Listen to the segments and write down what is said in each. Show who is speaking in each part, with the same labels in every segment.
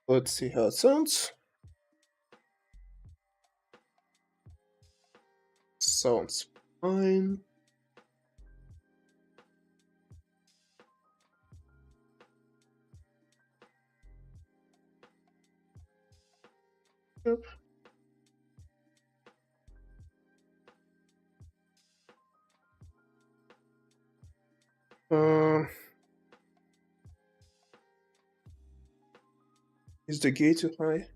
Speaker 1: Let's see how it sounds. Sounds fine. Yep. Uh, is the gate too high?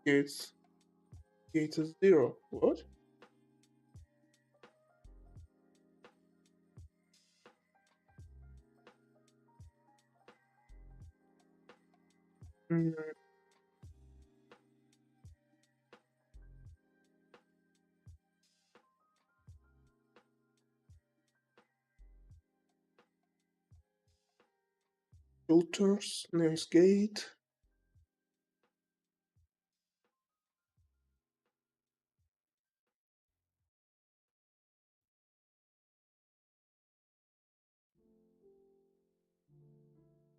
Speaker 1: Gate, gate is 0. What? Mm, filters, names gate.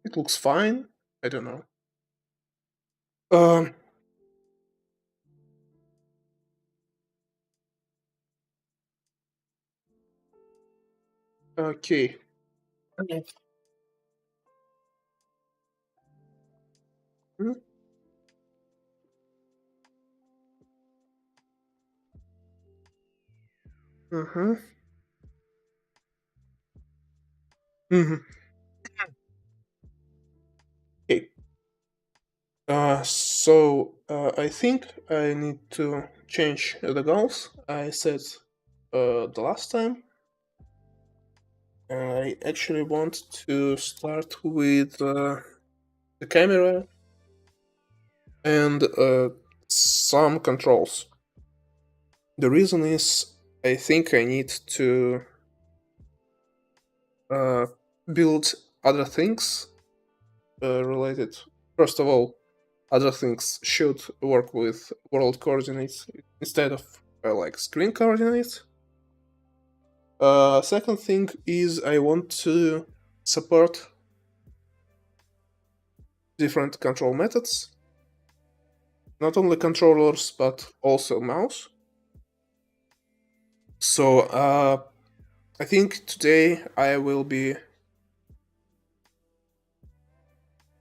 Speaker 1: It looks fine. I don't know. Um. Okay. Mm-hmm. Mm-hmm. Okay. I think I need to change the goals I said the last time. I actually want to start with the camera and some controls. The reason is I think I need to uh, build other things related. First of all, other things should work with world coordinates instead of like screen coordinates. Second thing is I want to support different control methods, not only controllers but also mouse. I think today I will be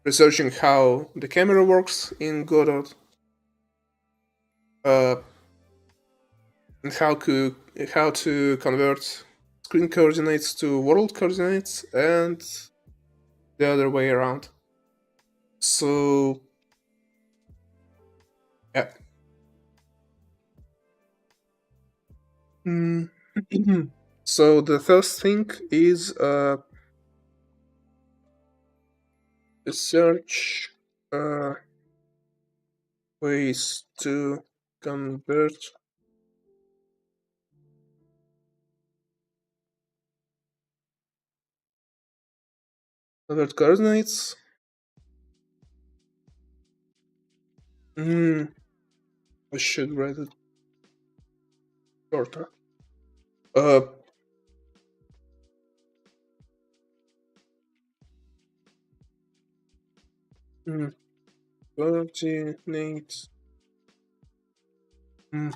Speaker 1: researching how the camera works in Godot, uh, and how to convert screen coordinates to world coordinates, and the other way around. So yeah. Mm. So the first thing is research uh, ways to convert coordinates. Mm, I should write it shorter. Uh, mm, coordinates. Mm,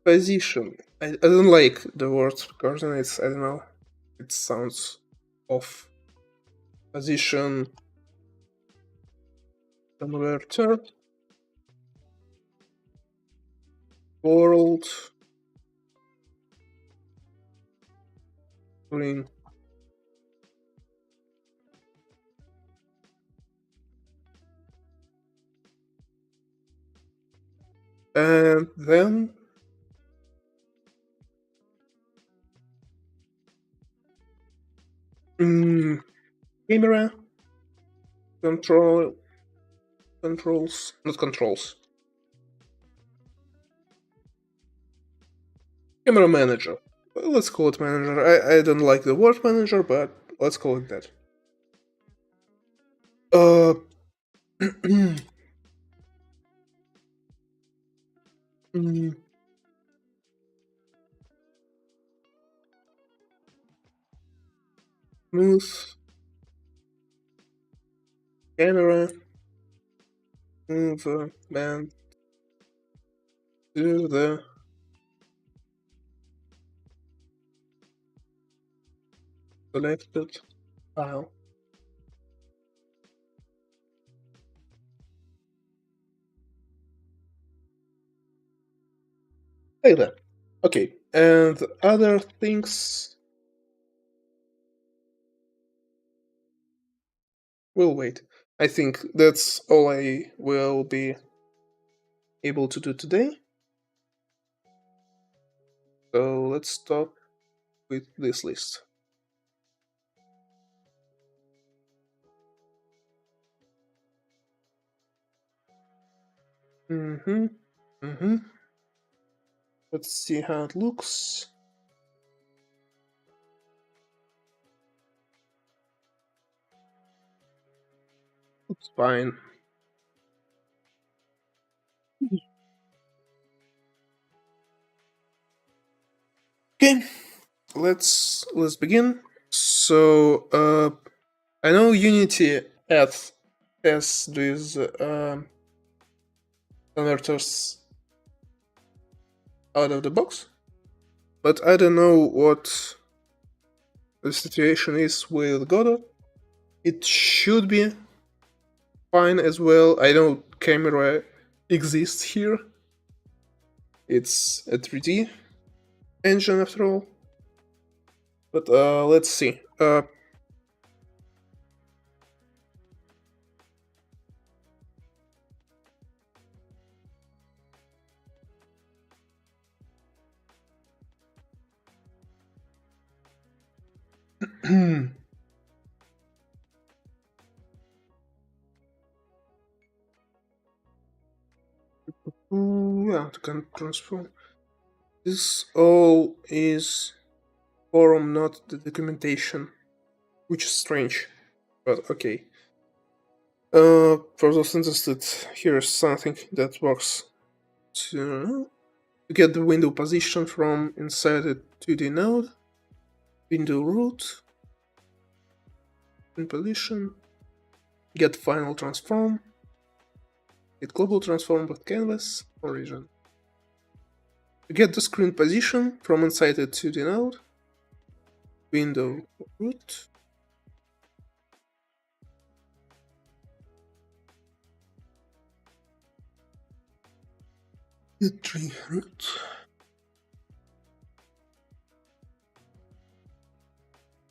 Speaker 1: position. I don't like the word coordinates. I don't know. It sounds off. Position converter. World. Green. And then mm, camera control controls, not controls. Camera manager. Let's call it manager. I don't like the word manager, but let's call it that. Uh, mm, Smooth camera. Move band to the selected file. Like that. Okay, and other things will wait. I think that's all I will be able to do today. So let's start with this list. Mm-hmm. Mm-hmm. Let's see how it looks. It's fine. Okay, let's begin. So I know Unity has these converters out of the box, but I don't know what the situation is with Godot. It should be fine as well. I know camera exists here. It's a 3D engine after all. But let's see. Yeah, to can transform. This all is forum, not the documentation, which is strange, but okay. For those interested, here's something that works to get the window position from inside the 2D node, window root, in position, get final transform, get global transform with canvas, origin. To get the screen position from inside the 2D node, window root, get tree root.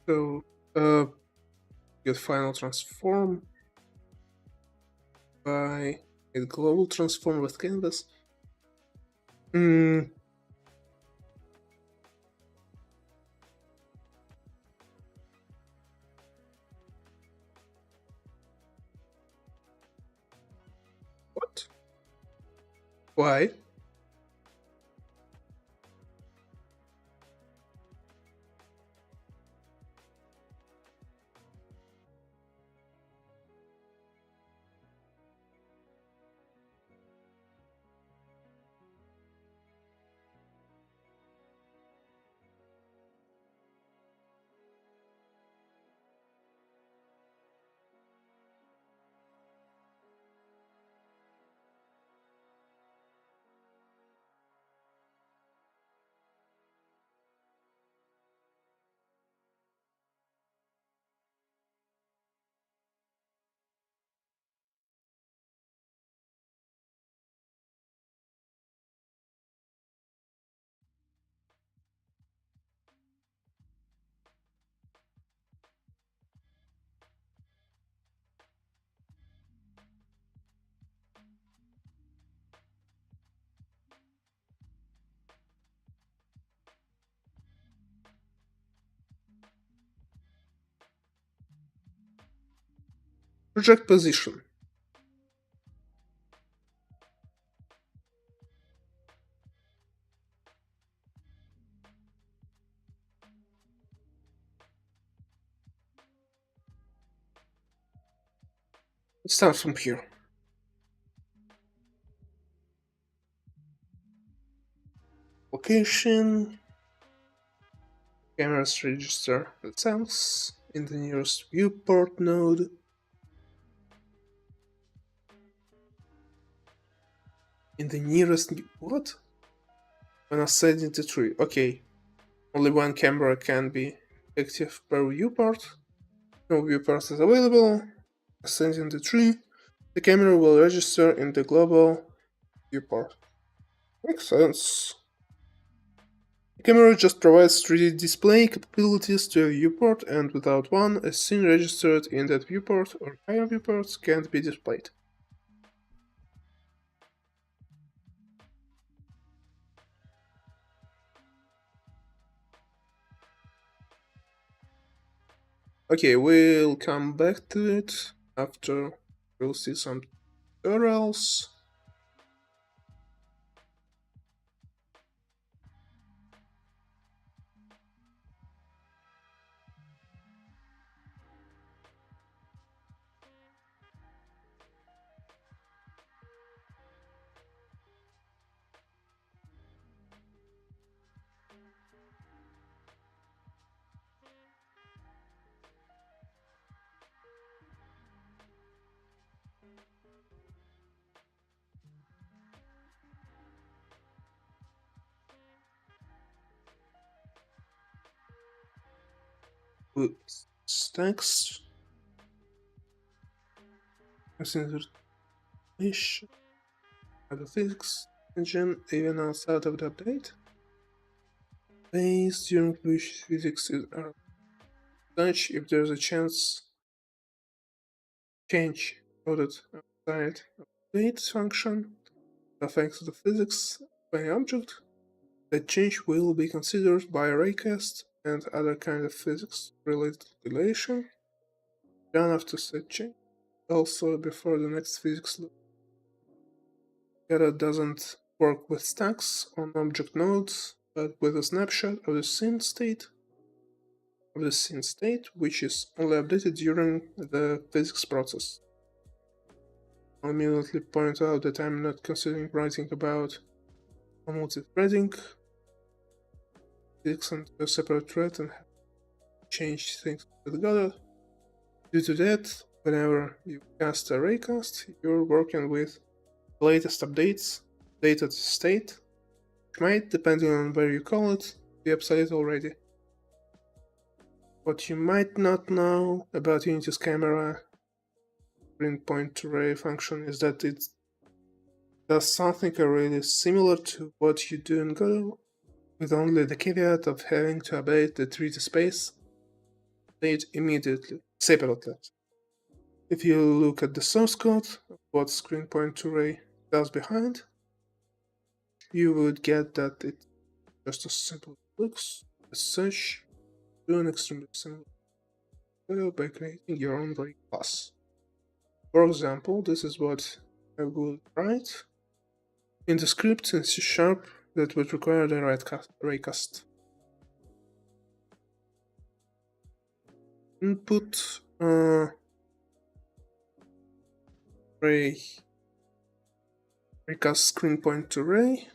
Speaker 1: So get final transform by get global transform with canvas. What? Why? Project position. It starts from here. Location. Cameras register the sounds in the nearest viewport node. In the nearest what? When ascending the tree. Okay. Only one camera can be active per viewport. No viewport is available. Ascending the tree. The camera will register in the global viewport. Makes sense. The camera just provides 3D display capabilities to a viewport, and without one, a scene registered in that viewport or higher viewports can't be displayed. Okay, we'll come back to it after we'll see some tutorials. Oops. Thanks. Consideration of the physics engine even outside of the update. Phase during which physics is such if there's a chance change coded outside of the update function affects the physics of any object. That change will be considered by raycast and other kind of physics related relation done after set change, also before the next physics loop. Data doesn't work with stacks on object nodes, but with a snapshot of the scene state, which is only updated during the physics process. I'll immediately point out that I'm not considering writing about multi-threading physics onto a separate thread and change things together. Due to that, whenever you cast a raycast, you're working with the latest updates, data to state, which might, depending on where you call it, be obsolete already. What you might not know about Unity's camera print point to ray function is that it does something really similar to what you do in Godot, with only the caveat of having to update the 3D space state immediately, separately. If you look at the source code of what screen point to ray does behind, you would get that it's just as simple as it looks. As such, do an extremely similar video by creating your own ray class. For example, this is what I would write in the script in C# that would require the raycast. Input raycast screen point to ray.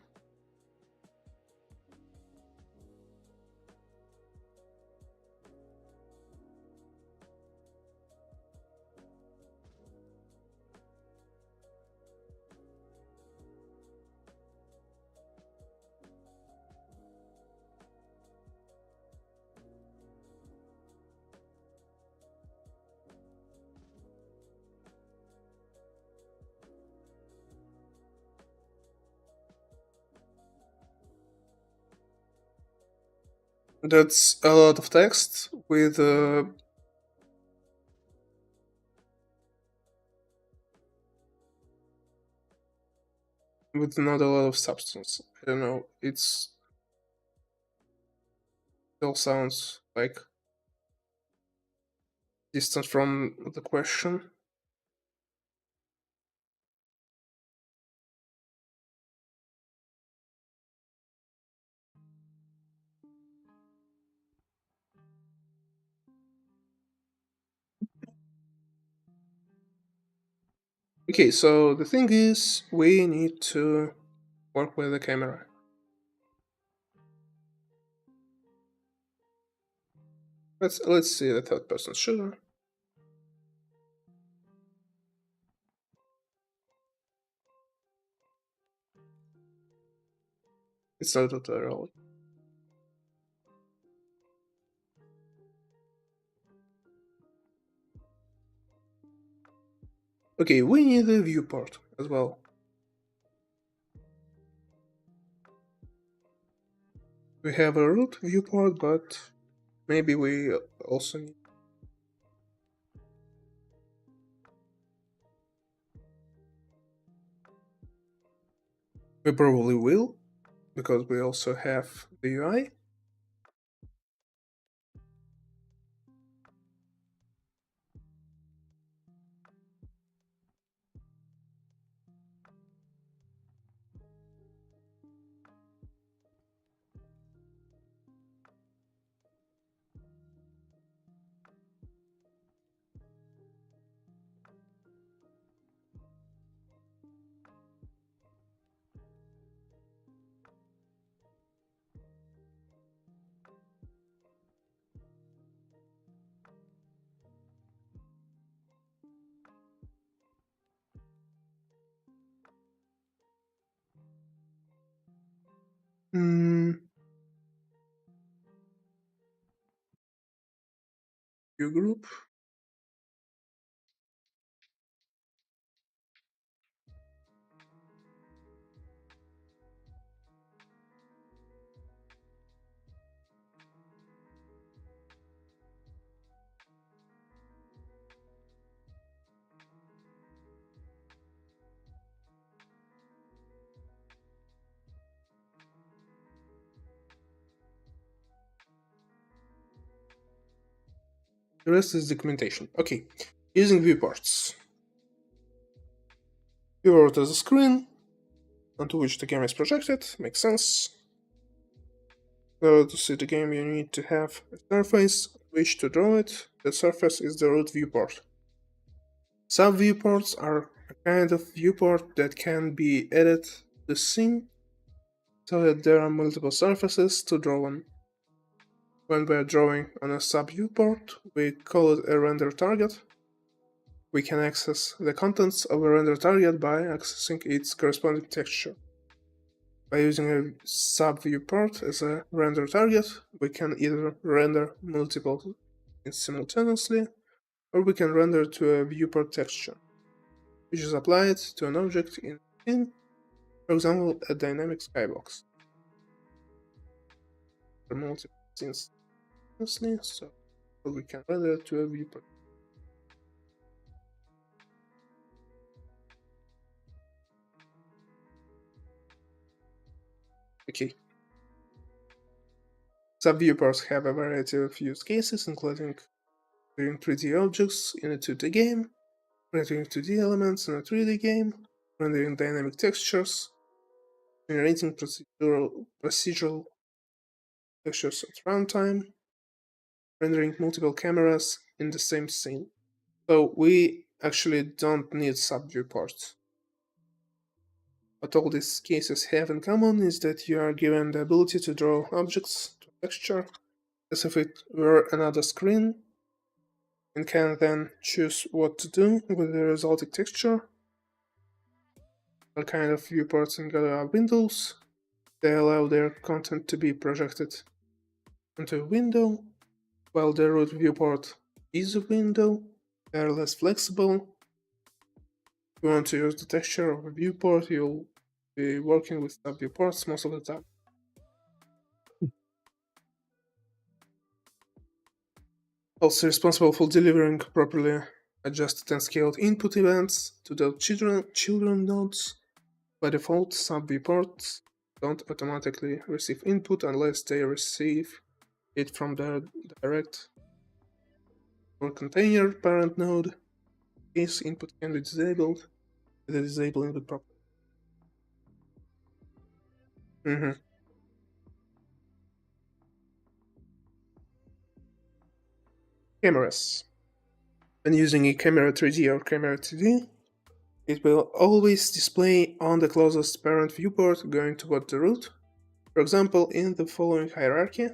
Speaker 1: That's a lot of text with not a lot of substance. I don't know. It's still sounds like distant from the question. Okay, so the thing is, we need to work with the camera. Let's see the third person shooter. It's not a tutorial. Okay, we need a viewport as well. We have a root viewport, but maybe we also need. We probably will, because we also have the UI. Hmm, view group. The rest is documentation. Okay, using viewports. Viewport is a screen onto which the game is projected. Makes sense. In order to see the game, you need to have a surface on which to draw it. The surface is the root viewport. Sub-viewports are a kind of viewport that can be added to the scene so that there are multiple surfaces to draw on. When we are drawing on a sub-viewport, we call it a render target. We can access the contents of a render target by accessing its corresponding texture. By using a sub-viewport as a render target, we can either render multiple simultaneously, or we can render to a viewport texture, which is applied to an object in the scene, for example, a dynamic skybox. For multiple scenes simultaneously, so we can render to a viewport. Okay. Sub-viewports have a variety of use cases, including rendering 3D objects in a 2D game, rendering 2D elements in a 3D game, rendering dynamic textures, generating procedural textures at runtime, rendering multiple cameras in the same scene. So we actually don't need sub-viewports. What all these cases have in common is that you are given the ability to draw objects to texture as if it were another screen, and can then choose what to do with the resulting texture. All kind of viewports in Godot are windows. They allow their content to be projected onto a window, while the root viewport is a window. They are less flexible. If you want to use the texture of a viewport, you'll be working with sub viewports most of the time. Also responsible for delivering properly adjusted and scaled input events to the children nodes. By default, sub viewports don't automatically receive input unless they receive it from the direct or container parent node. This input can be disabled with the disable input property. Cameras. When using a camera 3D or camera 2D, it will always display on the closest parent viewport going toward the root. For example, in the following hierarchy,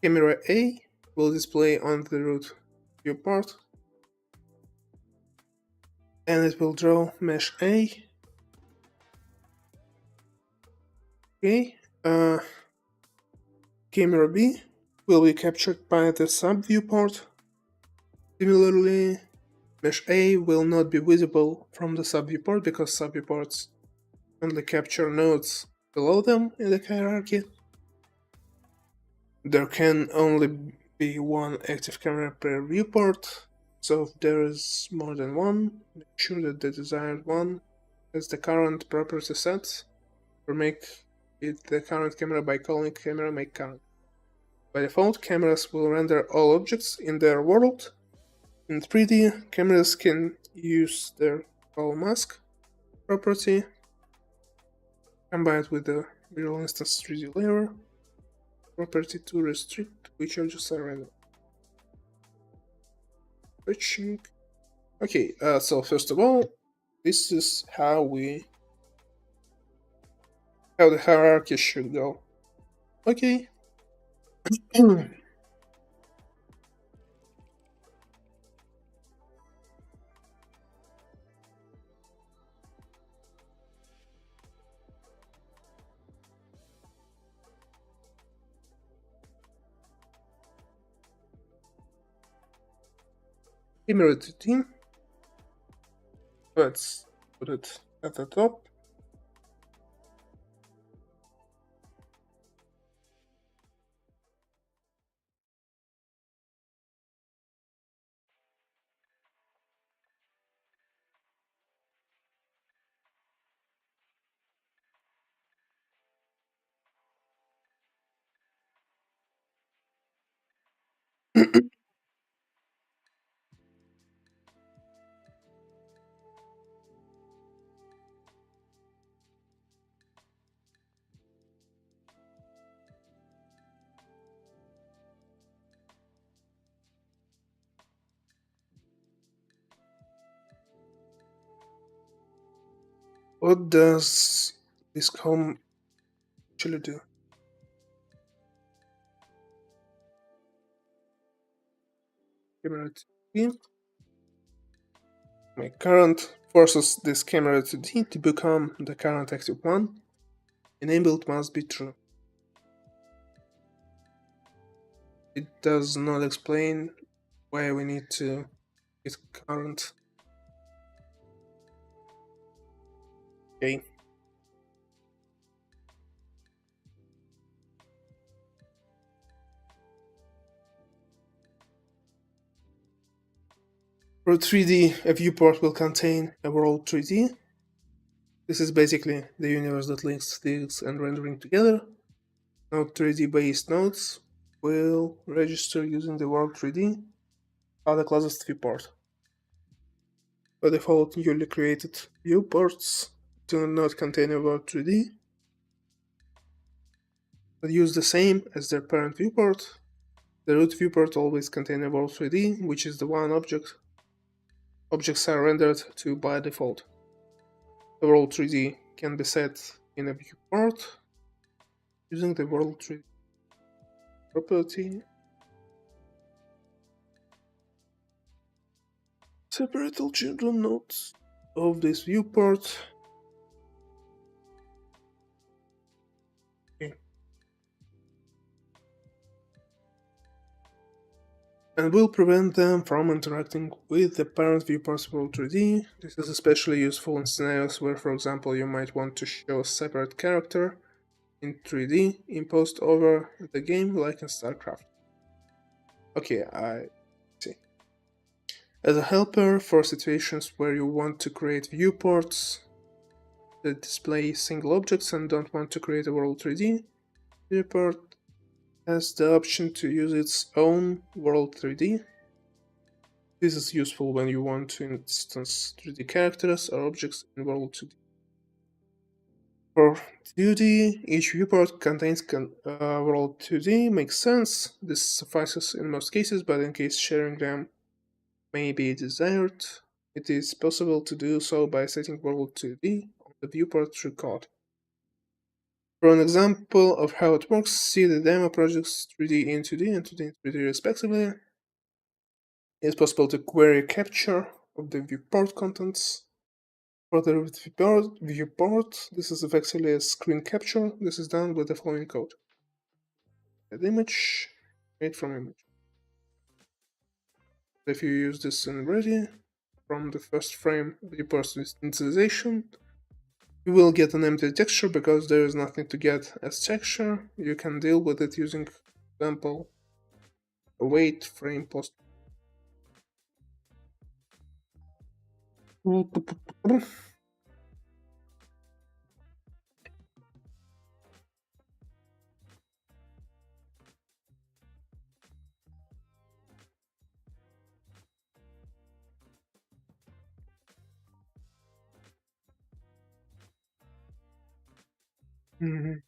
Speaker 1: camera A will display on the root viewport, and it will draw mesh A. Okay, camera B will be captured by the sub viewport. Similarly, mesh A will not be visible from the sub viewport because sub viewports only capture nodes below them in the hierarchy. There can only be one active camera per viewport, so if there is more than one, make sure that the desired one has the current property set, or make it the current camera by calling camera make current. By default, cameras will render all objects in their world. In 3D, cameras can use their call mask property combined with the real instance 3D layer property to restrict which objects are rendered. Switching. Okay, so first of all, this is how the hierarchy should go. Okay. Emirate team. Let's put it at the top. What does this com actually do? Emirate team. My current forces this camera to D to become the current active one. Enabled must be true. It does not explain why we need to get current. Okay. For 3D, a viewport will contain a world 3D. This is basically the universe that links physics and rendering together. Node 3D based nodes will register using the world 3D as the closest viewport. By default, newly created viewports do not contain a world 3D, but use the same as their parent viewport. The root viewport always contains a world 3D, which is the one objects are rendered to by default. The world 3D can be set in a viewport using the world 3D property. Separate all children nodes of this viewport. Okay. And will prevent them from interacting with the parent viewport's world 3D. This is especially useful in scenarios where, for example, you might want to show a separate character in 3D imposed over the game, like in StarCraft. Okay, I see. As a helper for situations where you want to create viewports that display single objects and don't want to create a world 3D, viewport has the option to use its own world 3D. This is useful when you want to instance 3D characters or objects in world 2D. For 2D, each viewport contains world 2D makes sense. This suffices in most cases, but in case sharing them may be desired, it is possible to do so by setting world 2D on the viewport through code. For an example of how it works, see the demo projects 3D and 2D and 2D and 3D respectively. It's possible to query capture of the viewport contents. For the viewport, this is effectively a screen capture. This is done with the following code. Add image, made from image. If you use this in ready, from the first frame viewport initialization, you will get an empty texture because there is nothing to get as texture. You can deal with it using, for example, await frame post. Mhm.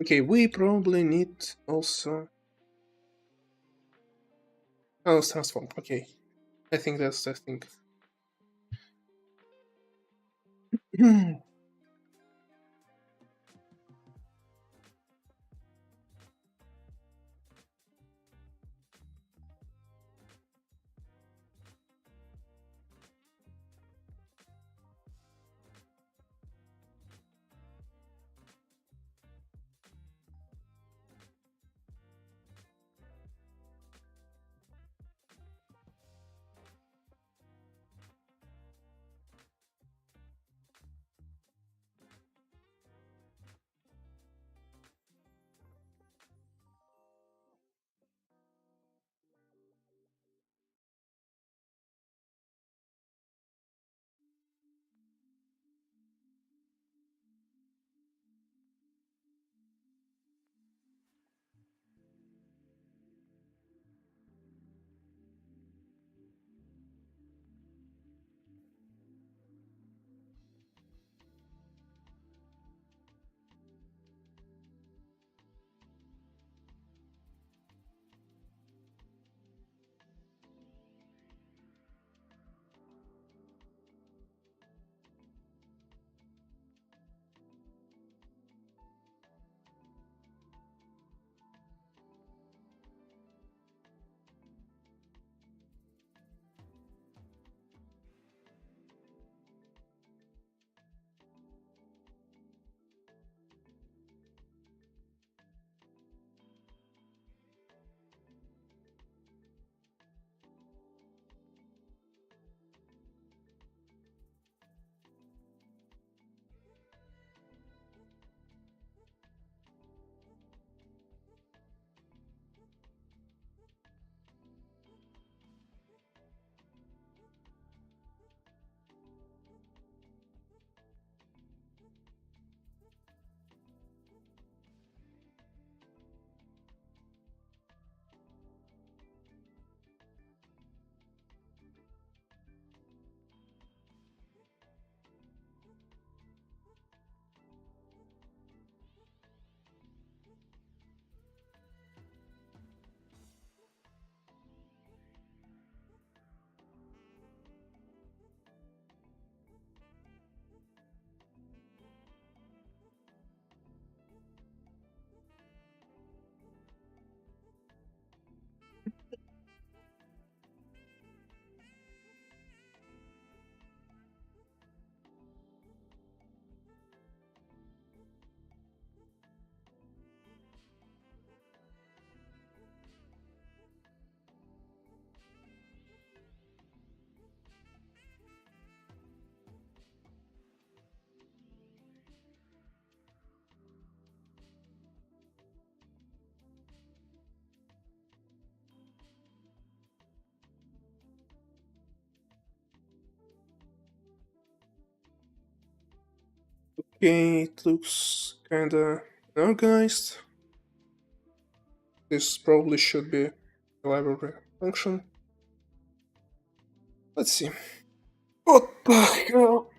Speaker 1: Okay, we probably need also. Oh, transform. Okay, I think that's the thing. Okay, it looks kinda organized. This probably should be a library. function. Let's see. What the hell?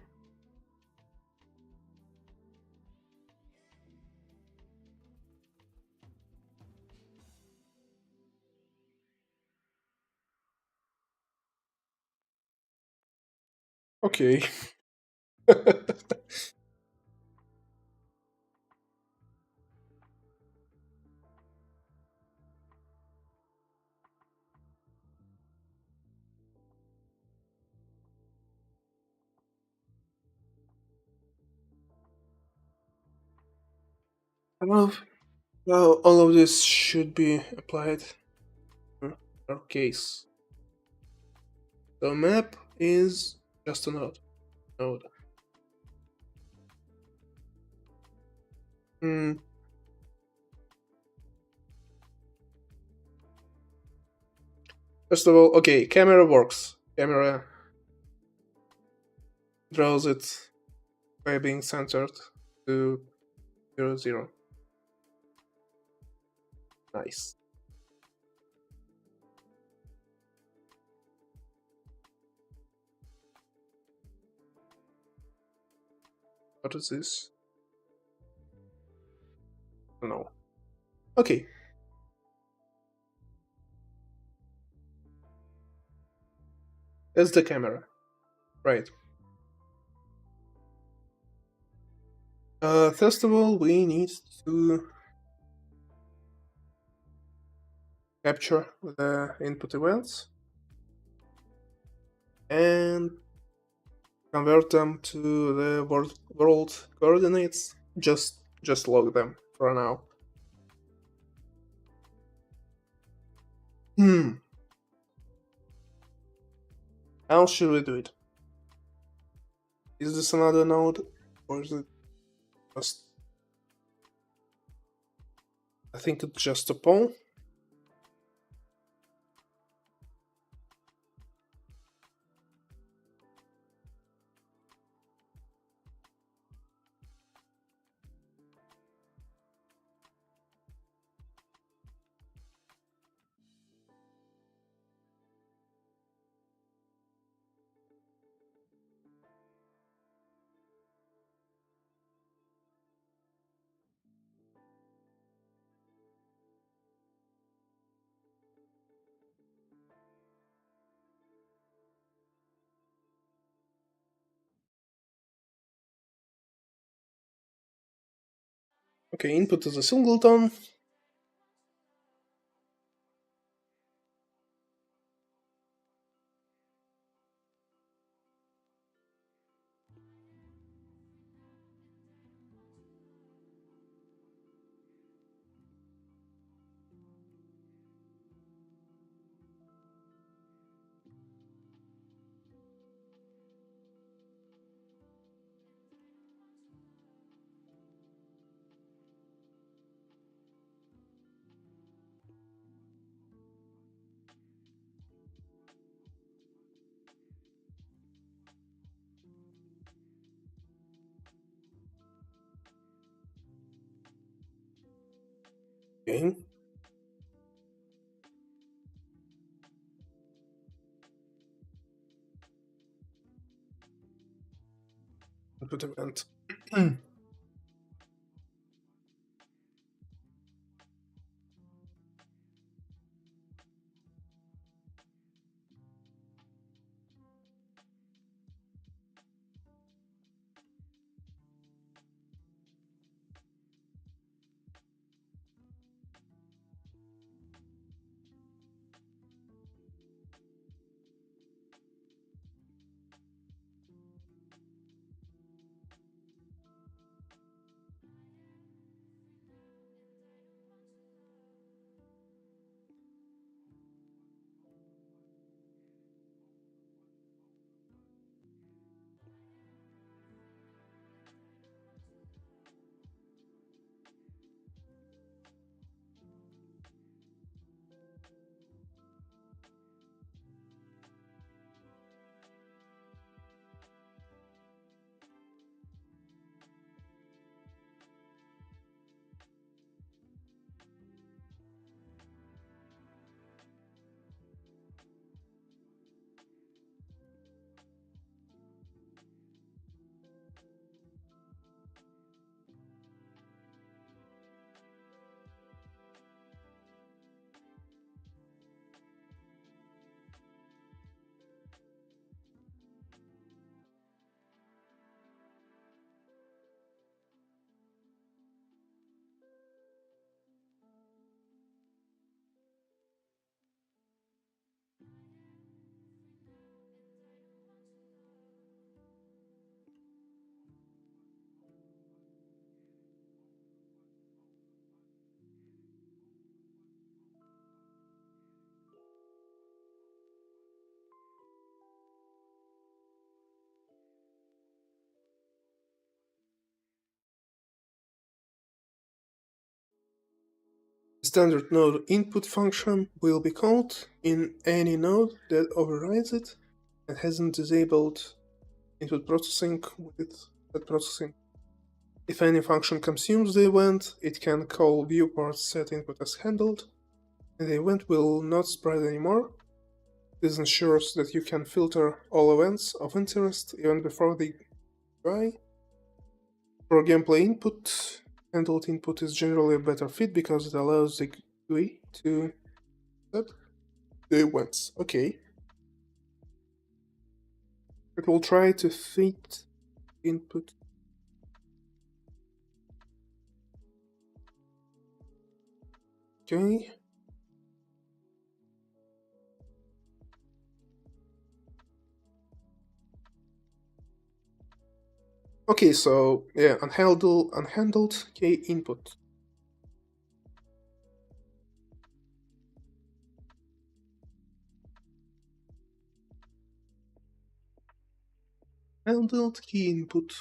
Speaker 1: Okay. Well, all of this should be applied in our case. The map is just a node. Hmm. First of all, okay, camera works. Camera draws it by being centered to 0, 0. Nice. What is this? No. Okay. That's the camera. Right. First of all, we need to capture the input events and convert them to the world coordinates. Just log them for now. Hmm. How should we do it? Is this another node, or is it just? I think it's just a pawn. Okay, input is a singleton. Okay. Input event. Standard node input function will be called in any node that overrides it and hasn't disabled input processing with that processing. If any function consumes the event, it can call viewport set input as handled, and the event will not spread anymore. This ensures that you can filter all events of interest even before they die. For gameplay input, handled input is generally a better fit because it allows the GUI to set the events. Okay. It will try to fit input. Okay. Okay, so yeah, unhandled K input. Handled key input.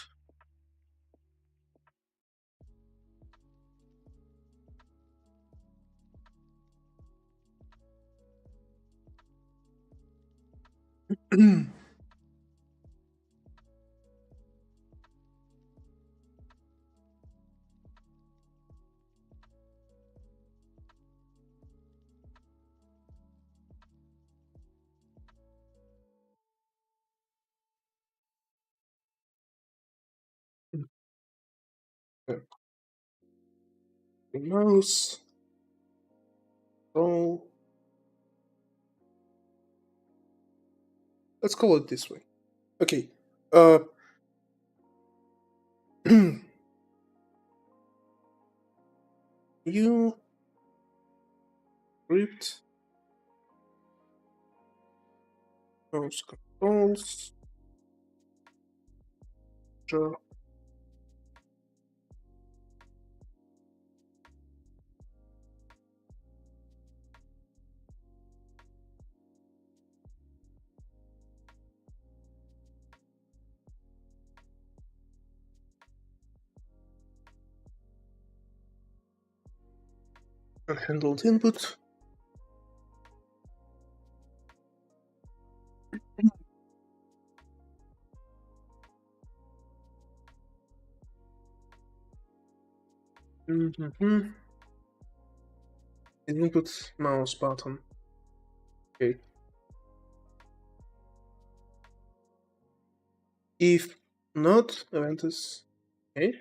Speaker 1: Yeah. Mouse. Roll. Let's call it this way. Okay. Uh. You script mouse controls. Sure. Unhandled input. Mm-hmm. Input mouse button. Okay. If not, event is okay.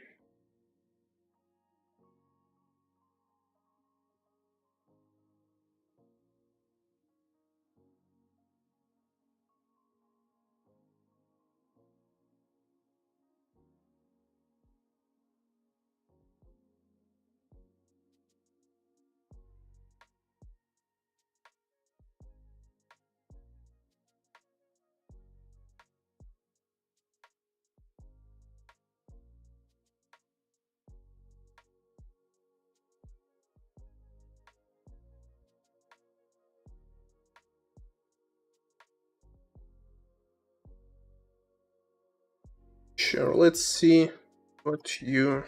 Speaker 1: Sure. Let's see what you.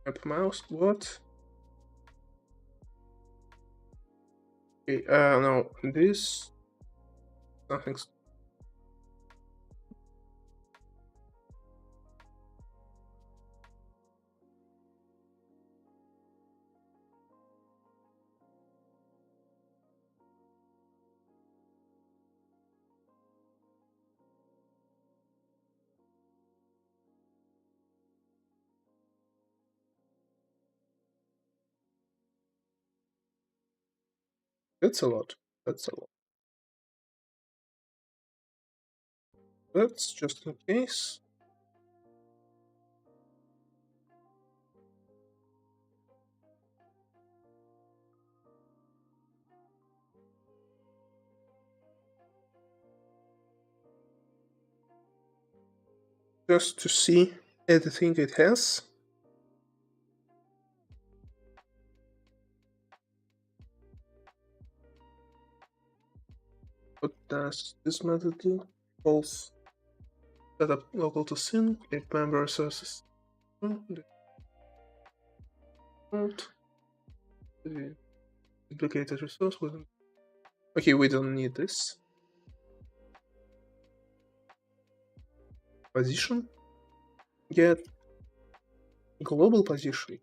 Speaker 1: Up mouse. What? Okay. No. This. Nothing's. That's a lot. That's a lot. That's just in case. Just to see everything it has. What does this method do? False setup local to sync, if member resources Default, the duplicated resource. Okay, we don't need this. Position. Get global position.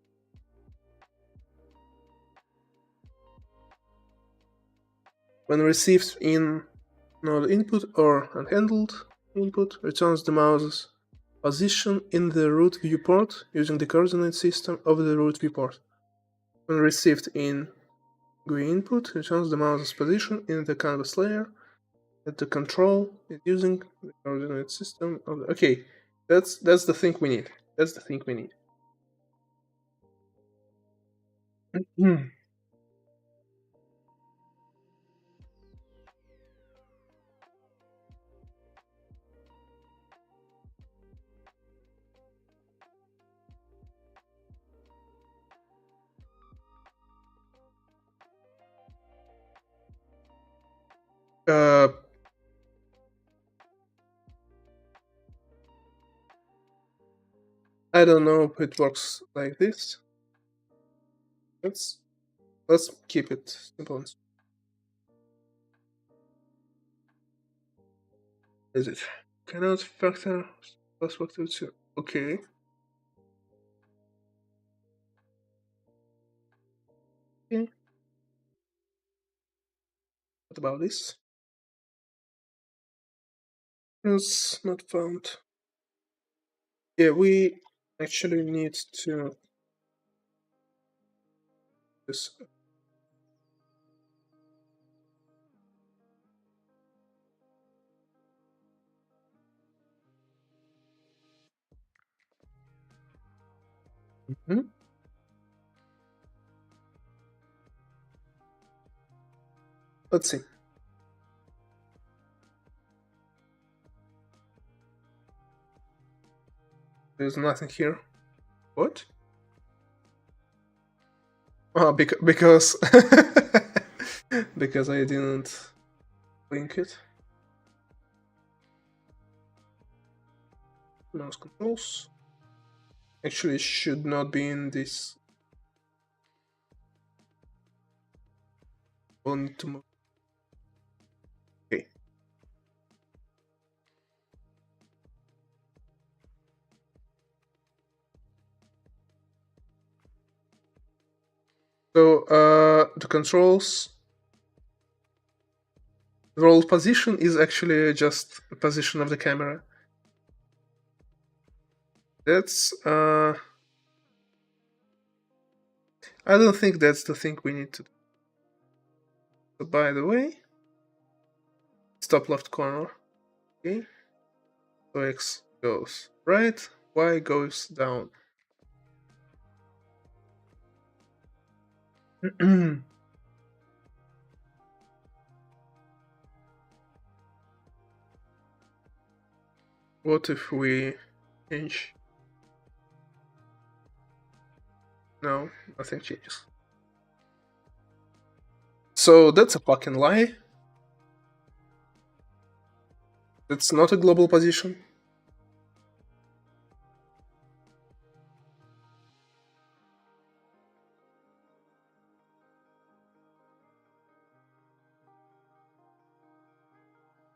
Speaker 1: When received in node input or unhandled input, returns the mouse's position in the root viewport using the coordinate system of the root viewport. When received in GUI input, returns the mouse's position in the canvas layer that the control is using the coordinate system of the... Okay, that's the thing we need. That's the thing we need. uh, I don't know if it works like this. Let's keep it simple. Is it cannot factor plus factor 2? Okay. Okay. What about this? It's not found. Yeah, we actually need to this. Mhm. Let's see. There's nothing here. What? Oh, because because I didn't link it. Mouse controls. Actually, it should not be in this. Want to move. Okay. So the controls roll position is actually just the position of the camera. That's I don't think that's the thing we need to do. So by the way, stop left corner. Okay. So X goes right, Y goes down. What if we change? No, nothing changes. So that's a fucking lie. That's not a global position.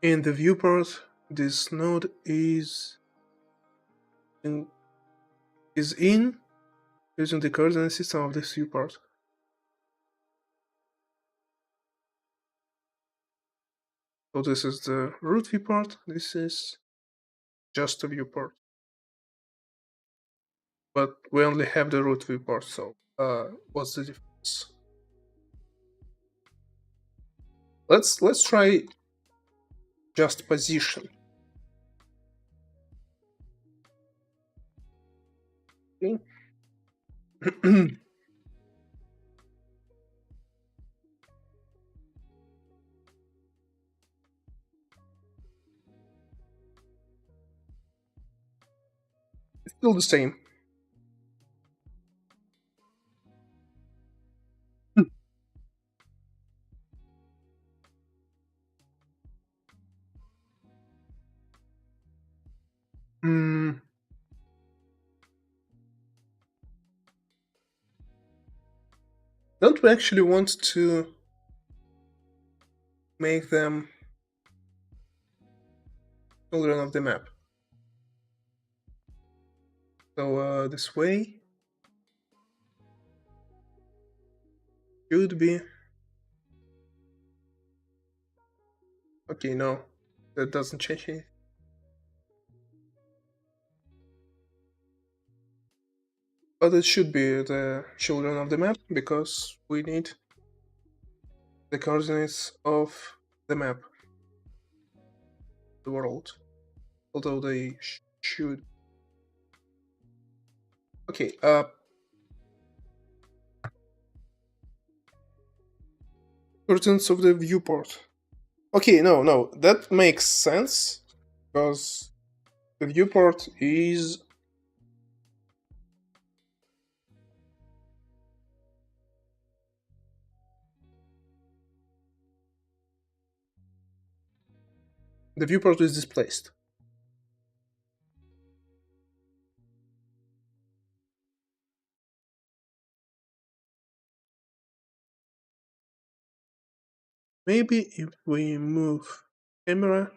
Speaker 1: In the viewport, this node is in using the coordinate system of this viewport. So this is the root viewport. This is just a viewport. But we only have the root viewport, so what's the difference? Let's try just position. Okay. It's still the same. Hmm. don't we actually want to make them children of the map? So this way should be... Okay, no, that doesn't change anything. But it should be the children of the map, because we need the coordinates of the map, the world. Although they should... Okay, coordinates of the viewport. Okay, no, that makes sense, because the viewport is... The viewport is displaced. Maybe if we move camera...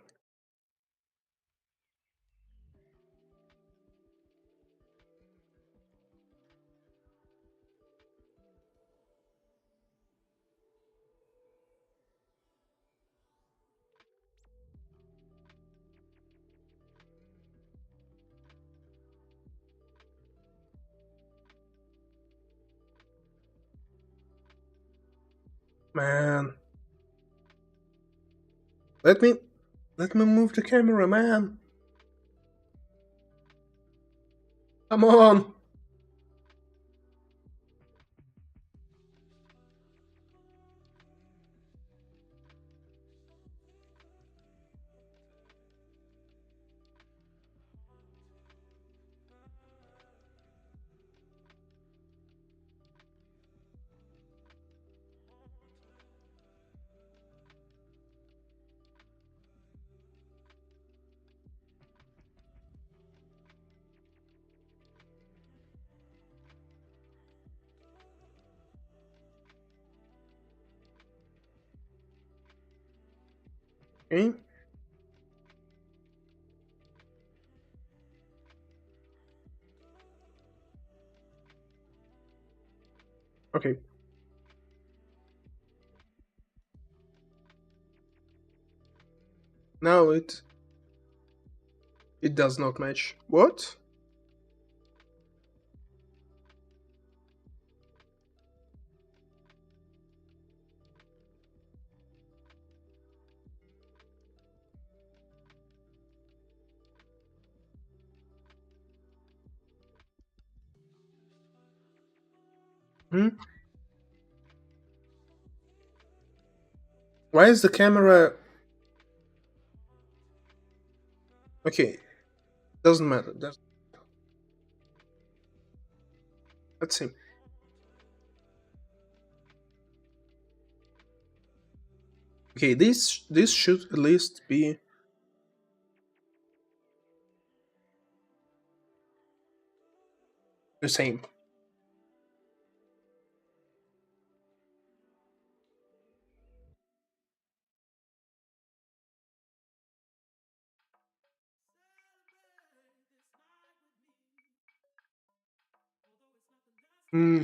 Speaker 1: Man. Let me move the camera, man. Come on. Okay. Okay. Now it does not match. What? Hmm? Why is the camera... Okay, doesn't matter. Let's see. Okay, this should at least be... the same. Hmm.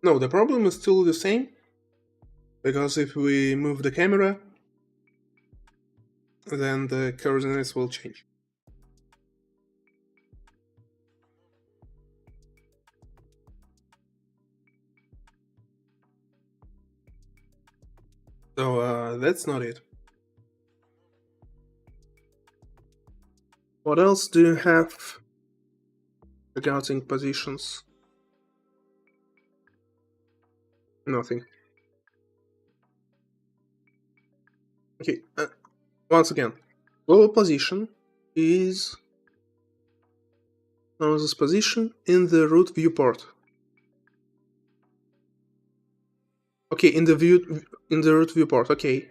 Speaker 1: No, the problem is still the same, because if we move the camera, then the coordinates will change. So that's not it. What else do you have regarding positions? Nothing. Okay, once again, global position is mouse's position in the root viewport. Okay, in the root viewport. Okay.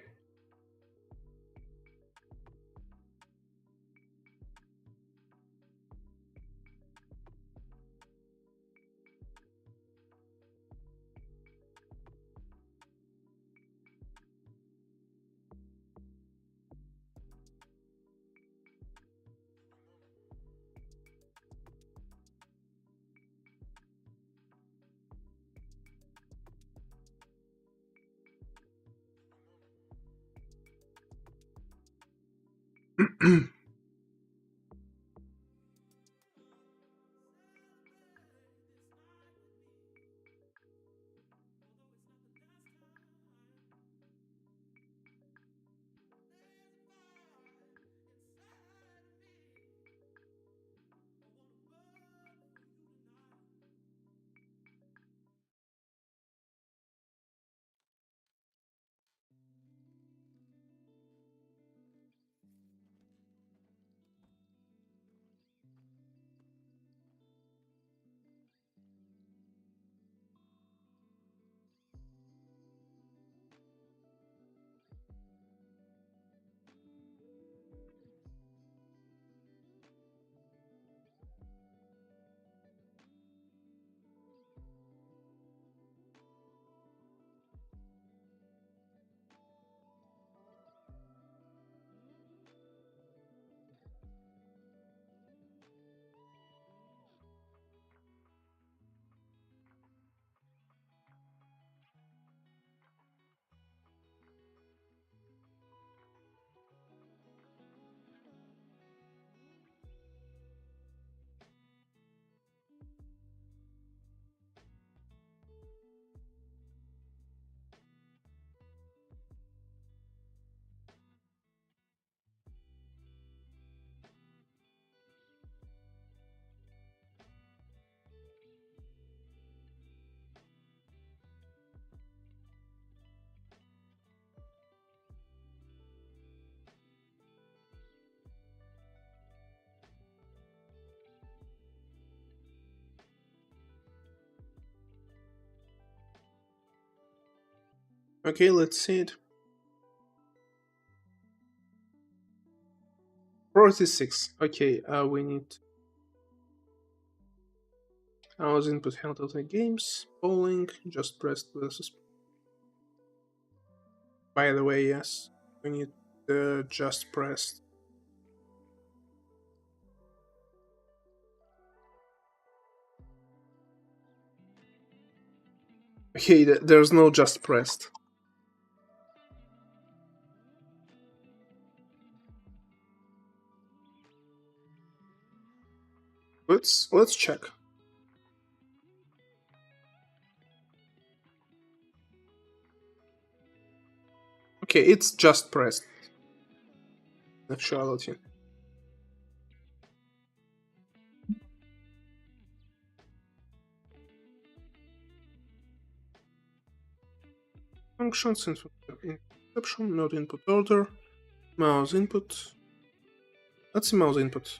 Speaker 1: Okay, let's see it. 46. Okay, we need mouse input handle the games. Polling, just pressed versus. By the way, yes, we need just pressed. Okay, there's no just pressed. Let's check. Okay, it's just pressed. Actuality. Functions, inception, node input order, mouse input. Let's see mouse input.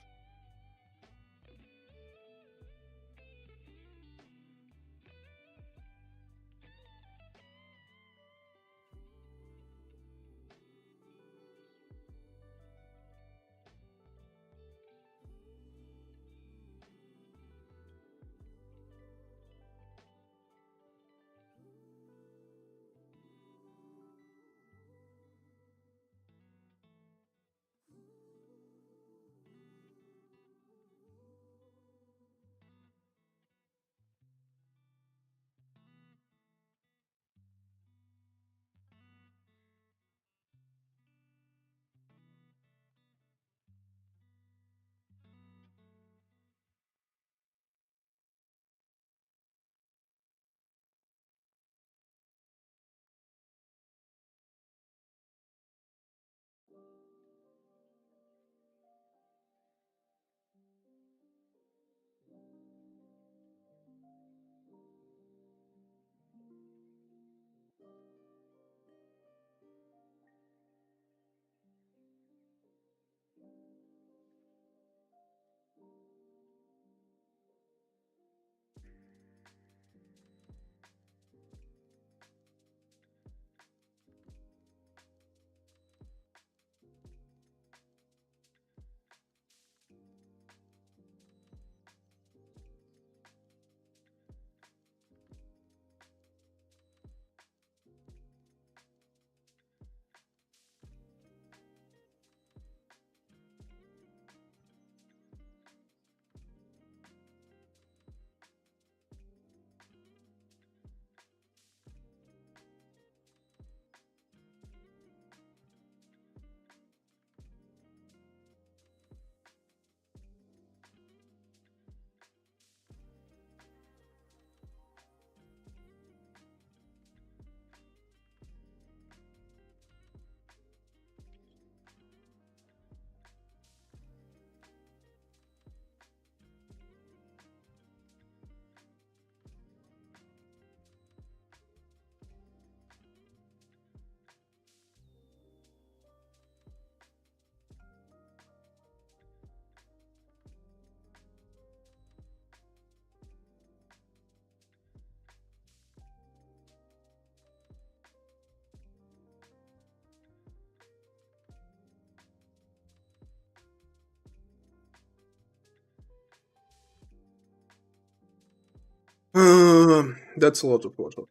Speaker 1: That's a lot of water.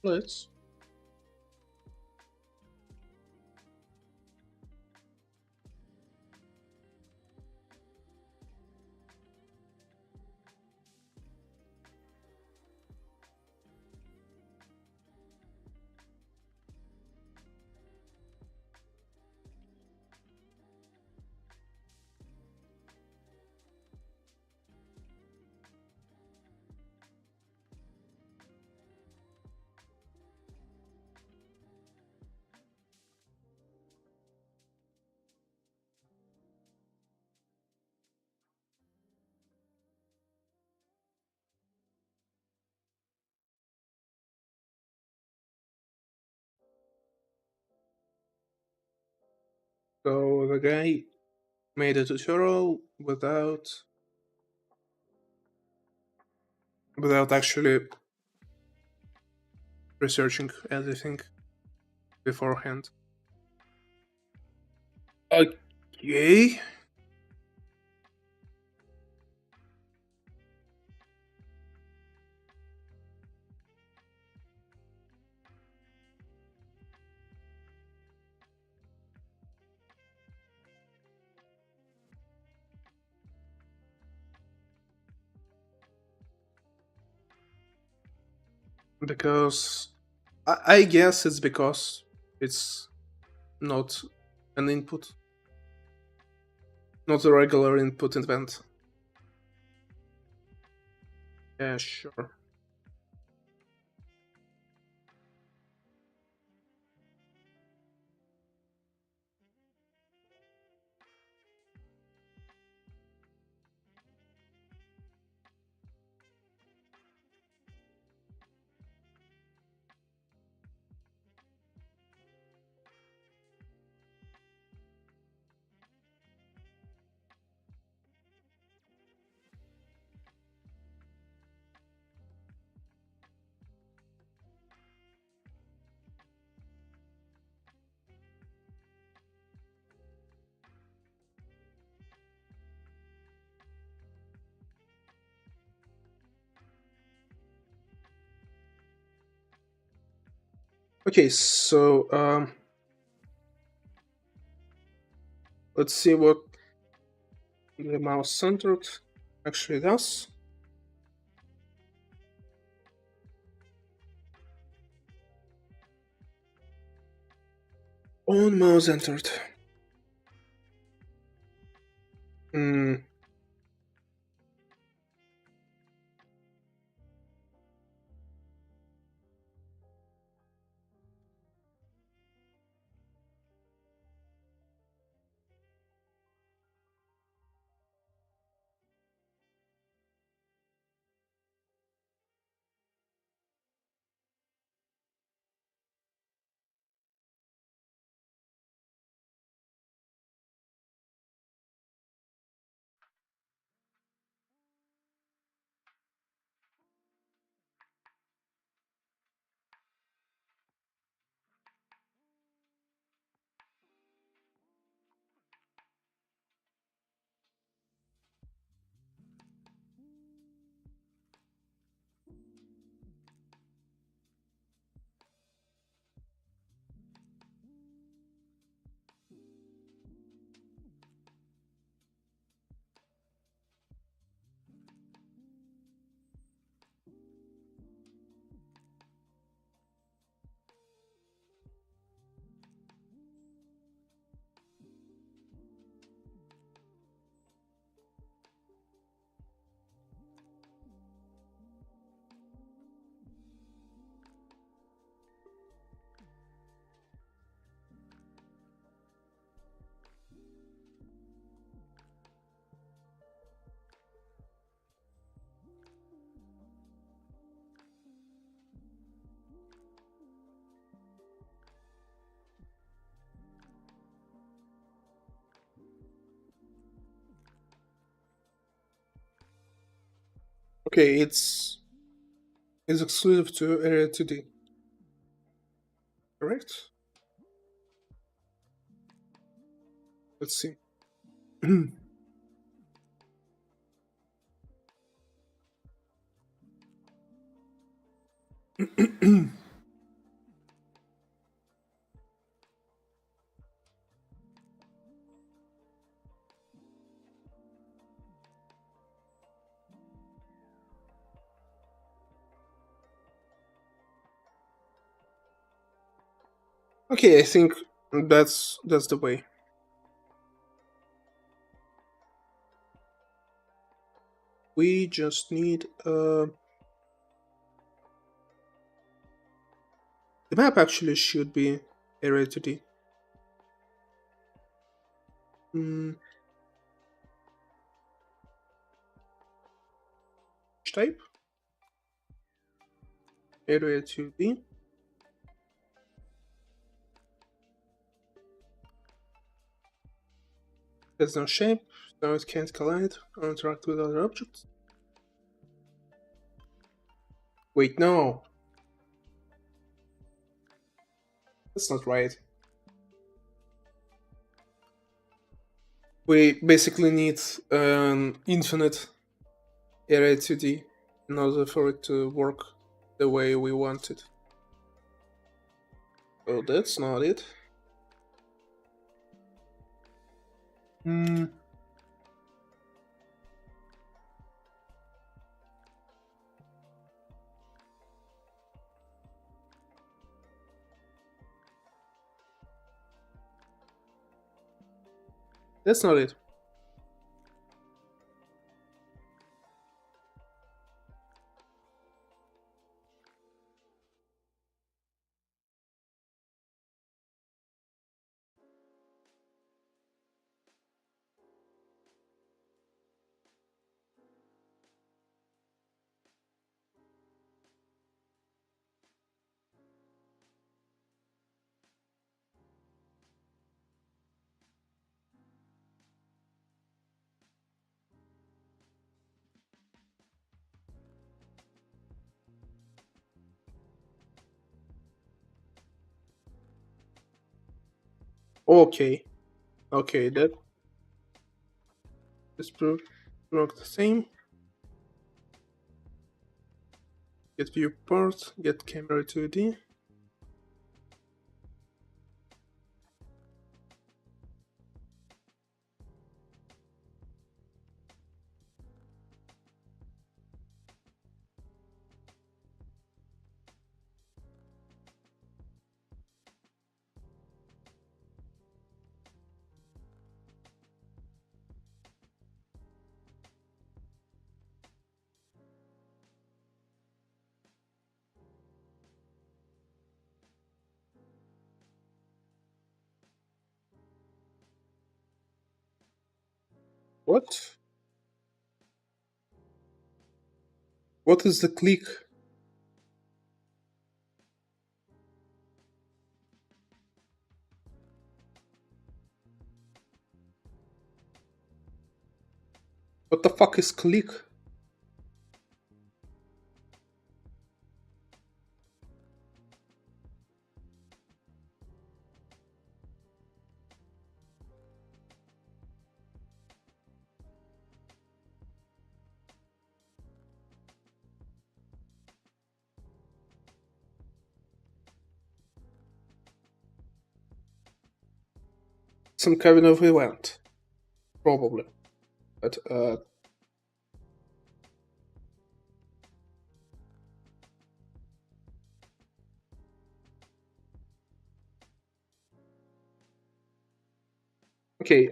Speaker 1: Let's. So the guy made a tutorial without actually researching everything beforehand. Okay. Because I guess it's because it's not an input, not a regular input event. Yeah, sure. Okay, so let's see what the mouse centered actually does. On mouse entered. Hmm. Okay, it's exclusive to Area 2D, correct? Let's see. Okay, I think that's the way. We just need the map actually should be Area 2D. Mm, which type? Area 2D. There's no shape, so it can't collide or interact with other objects. Wait, no, that's not right. We basically need an infinite Area 2D in order for it to work the way we want it. Oh, that's not it. Hmm, that's not it. Okay, okay, that is work the same. Get viewport, get camera 2D. What? What is the click? What the fuck is click? Some kind of event, probably. But okay.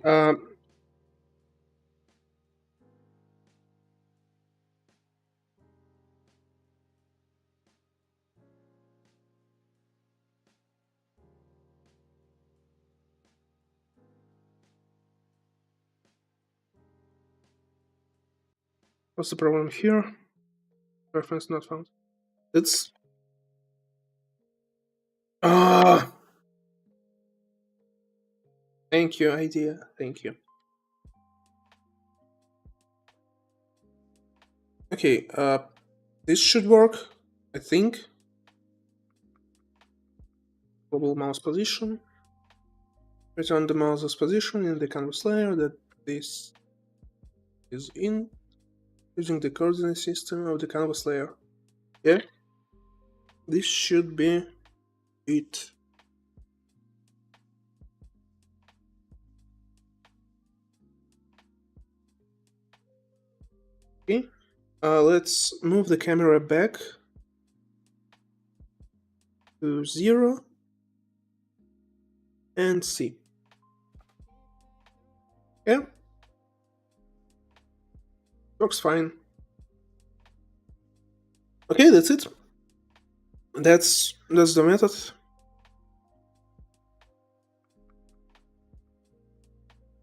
Speaker 1: What's the problem here? Reference not found. It's ah. Thank you, idea. Thank you. Okay, this should work, I think. Global mouse position. Return the mouse's position in the canvas layer that this is in, using the coordinate system of the canvas layer. Yeah, this should be it. Okay, let's move the camera back to 0 and see. Yeah, works fine. Okay, that's it. That's the method.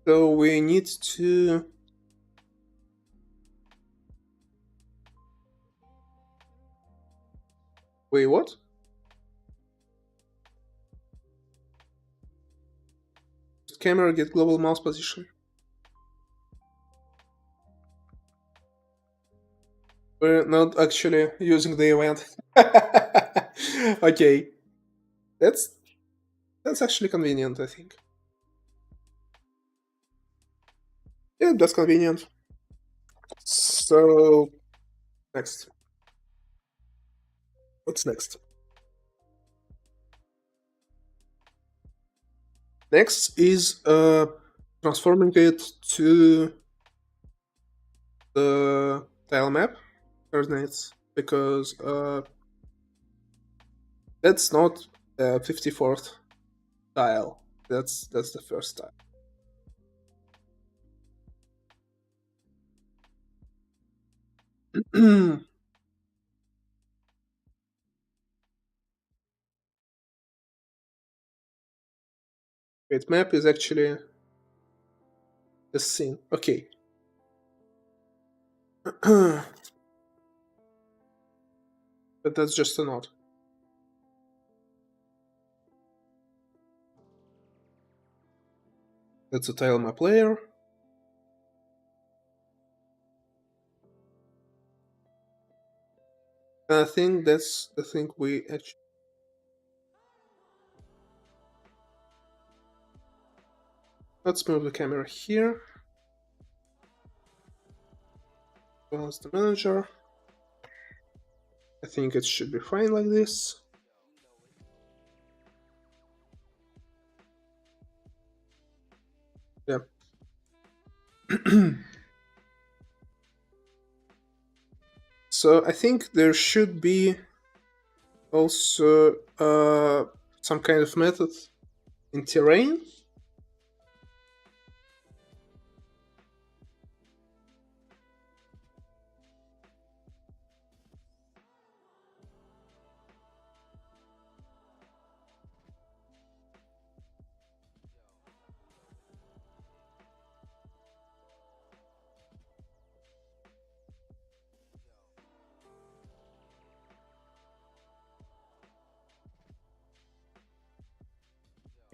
Speaker 1: So we need to wait. What? Camera get global mouse position. We're not actually using the event. Okay, that's actually convenient, I think. Yeah, that's convenient. So next, what's next? Next is transforming it to the tile map coordinates, because that's not the 54th tile. That's the first tile. Wait, map is actually the scene. Okay. But that's just a node. That's a tile map layer. And I think that's the thing we actually. Let's move the camera here. Balance the manager. I think it should be fine like this. Yeah. So I think there should be also some kind of method in terrain.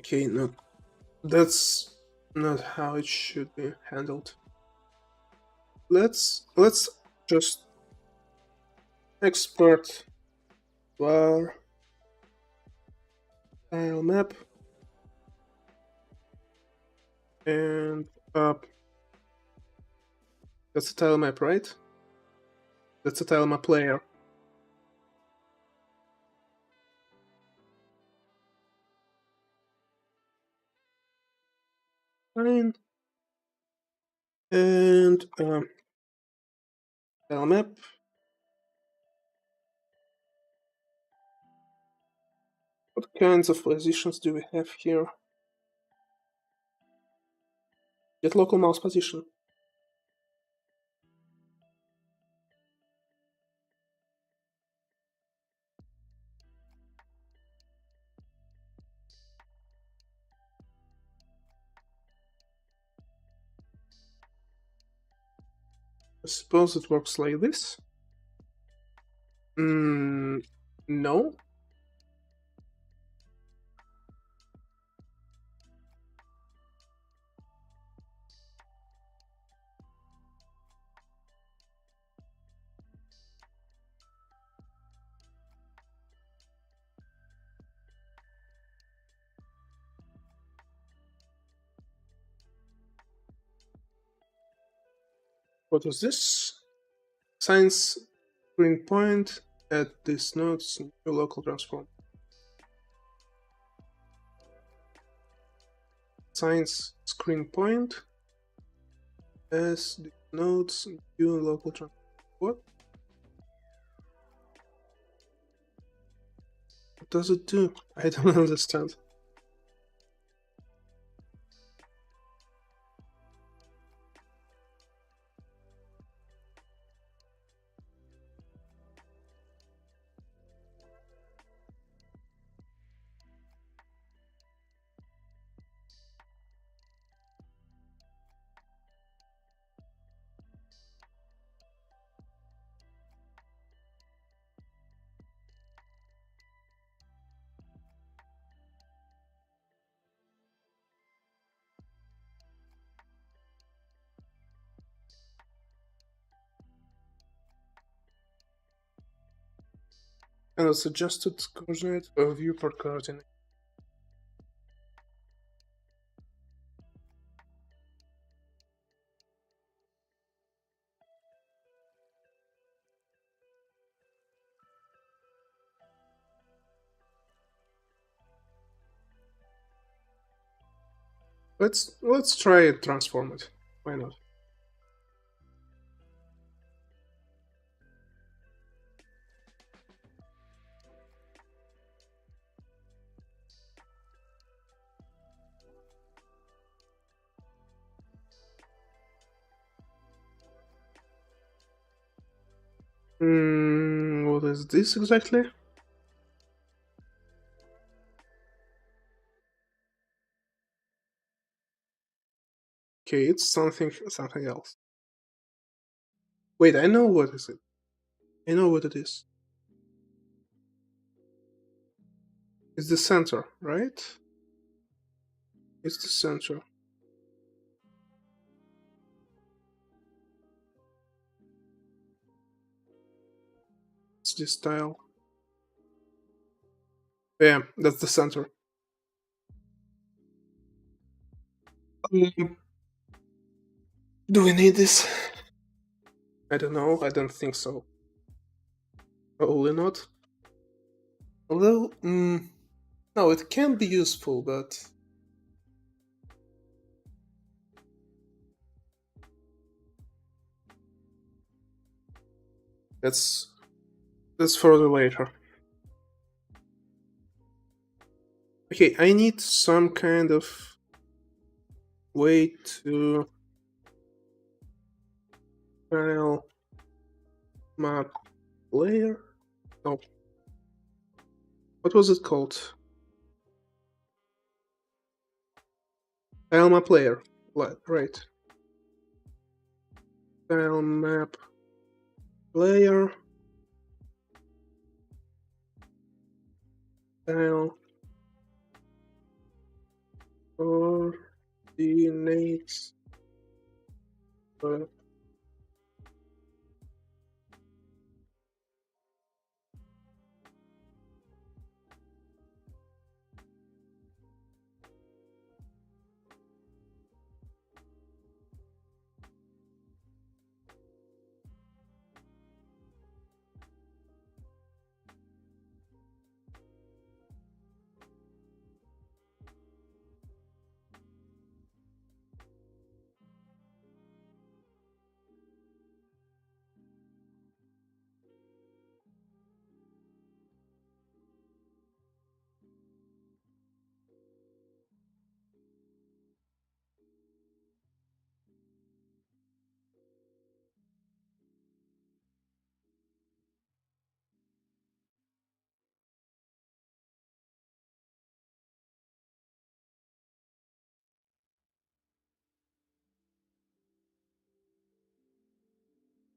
Speaker 1: Okay, no, that's not how it should be handled. Let's just export var tile map and that's a tile map, right? That's a tile map layer. Fine. And tile map. What kinds of positions do we have here? Get local mouse position. I suppose it works like this. No. What was this? Science screen point at this node's new local transform. Science screen point as the node's new local transform. What? What does it do? I don't understand. And a suggested coordinate or viewport coordinate. Let's try and transform it. Why not? What is this exactly? Okay, it's something else. Wait, I know what is it. I know what it is. It's the center, right? It's the center. It's this tile. Yeah, that's the center. Um, do we need this? I don't know. I don't think so. Probably not. Although, no, it can be useful, but that's that's for the later. Okay, I need some kind of way to file map layer. No, what was it called? File map layer. Right. File map layer. File coordinates.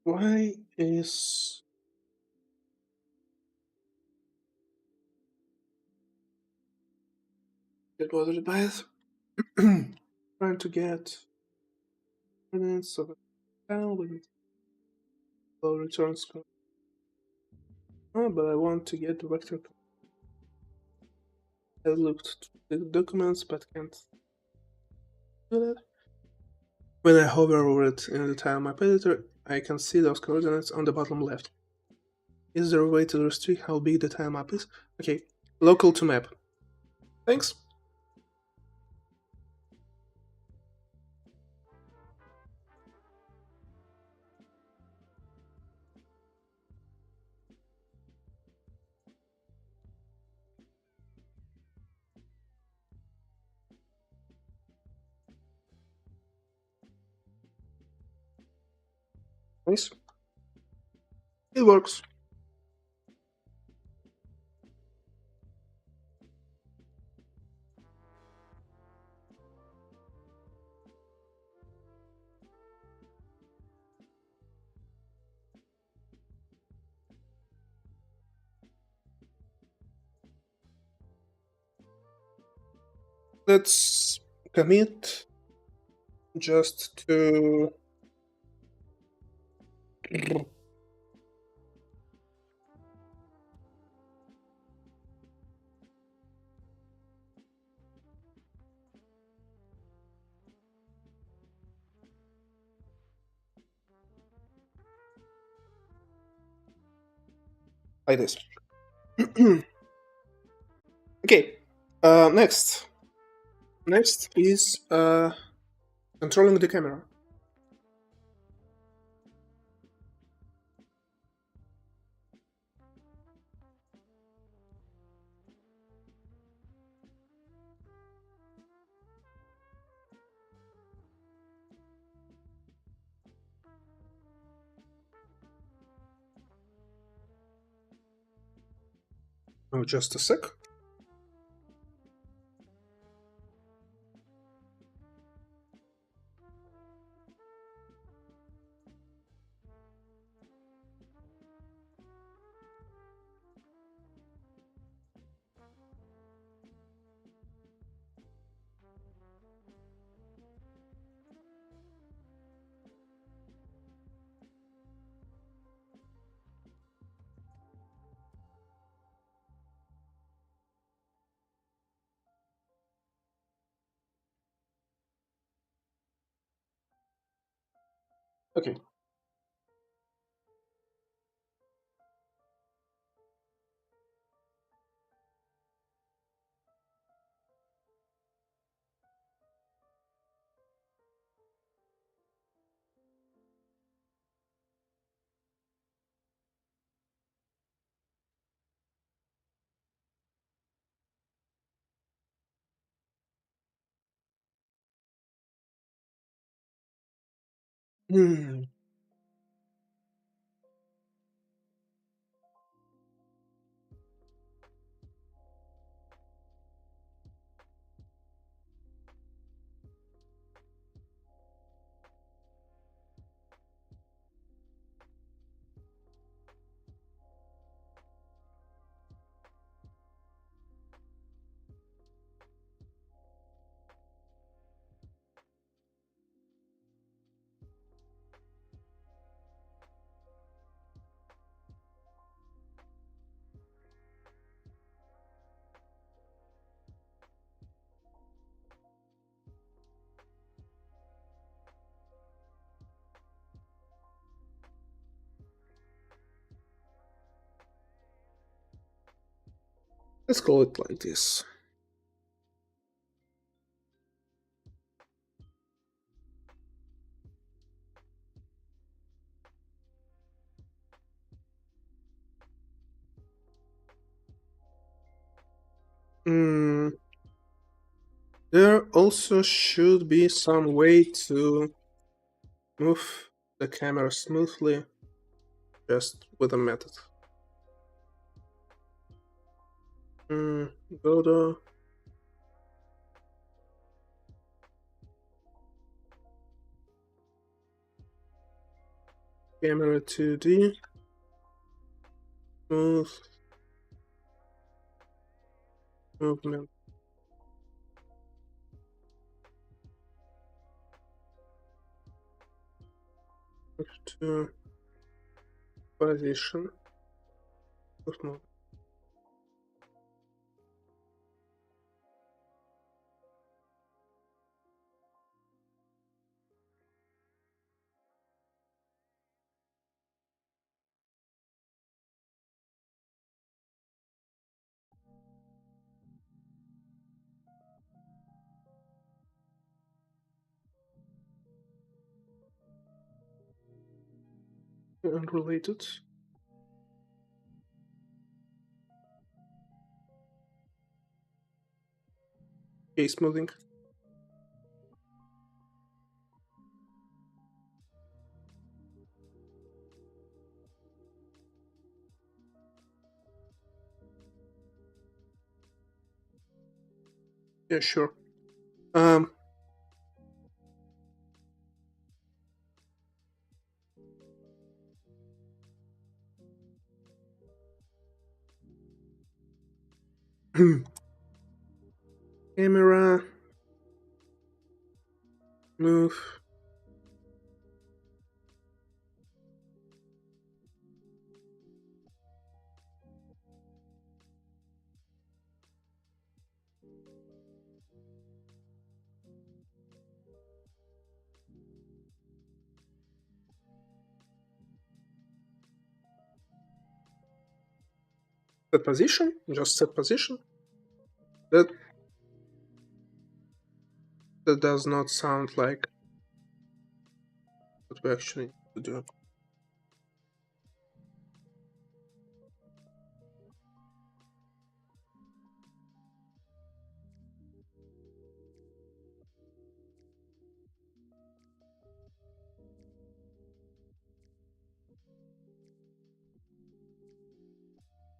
Speaker 1: Why is it bothered by it? Trying to get coordinates of a file with low returns. Oh, but I want to get the vector. I looked to the documents but can't do that. When I hover over it in the tile map editor, I can see those coordinates on the bottom left. Is there a way to restrict how big the tile map is? Okay, local to map. Thanks. Nice. It works. Let's commit just to like this. Okay. Next. Next is controlling the camera. Oh, just a sec. Okay. Hmm. Let's call it like this. Hmm. There also should be some way to move the camera smoothly just with a method. Go to camera 2D, smooth movement to position. Smooth movement. Unrelated. Okay, smoothing. Yeah, sure. Um, camera, move. Set position. Just set position. That that does not sound like what we actually need to do.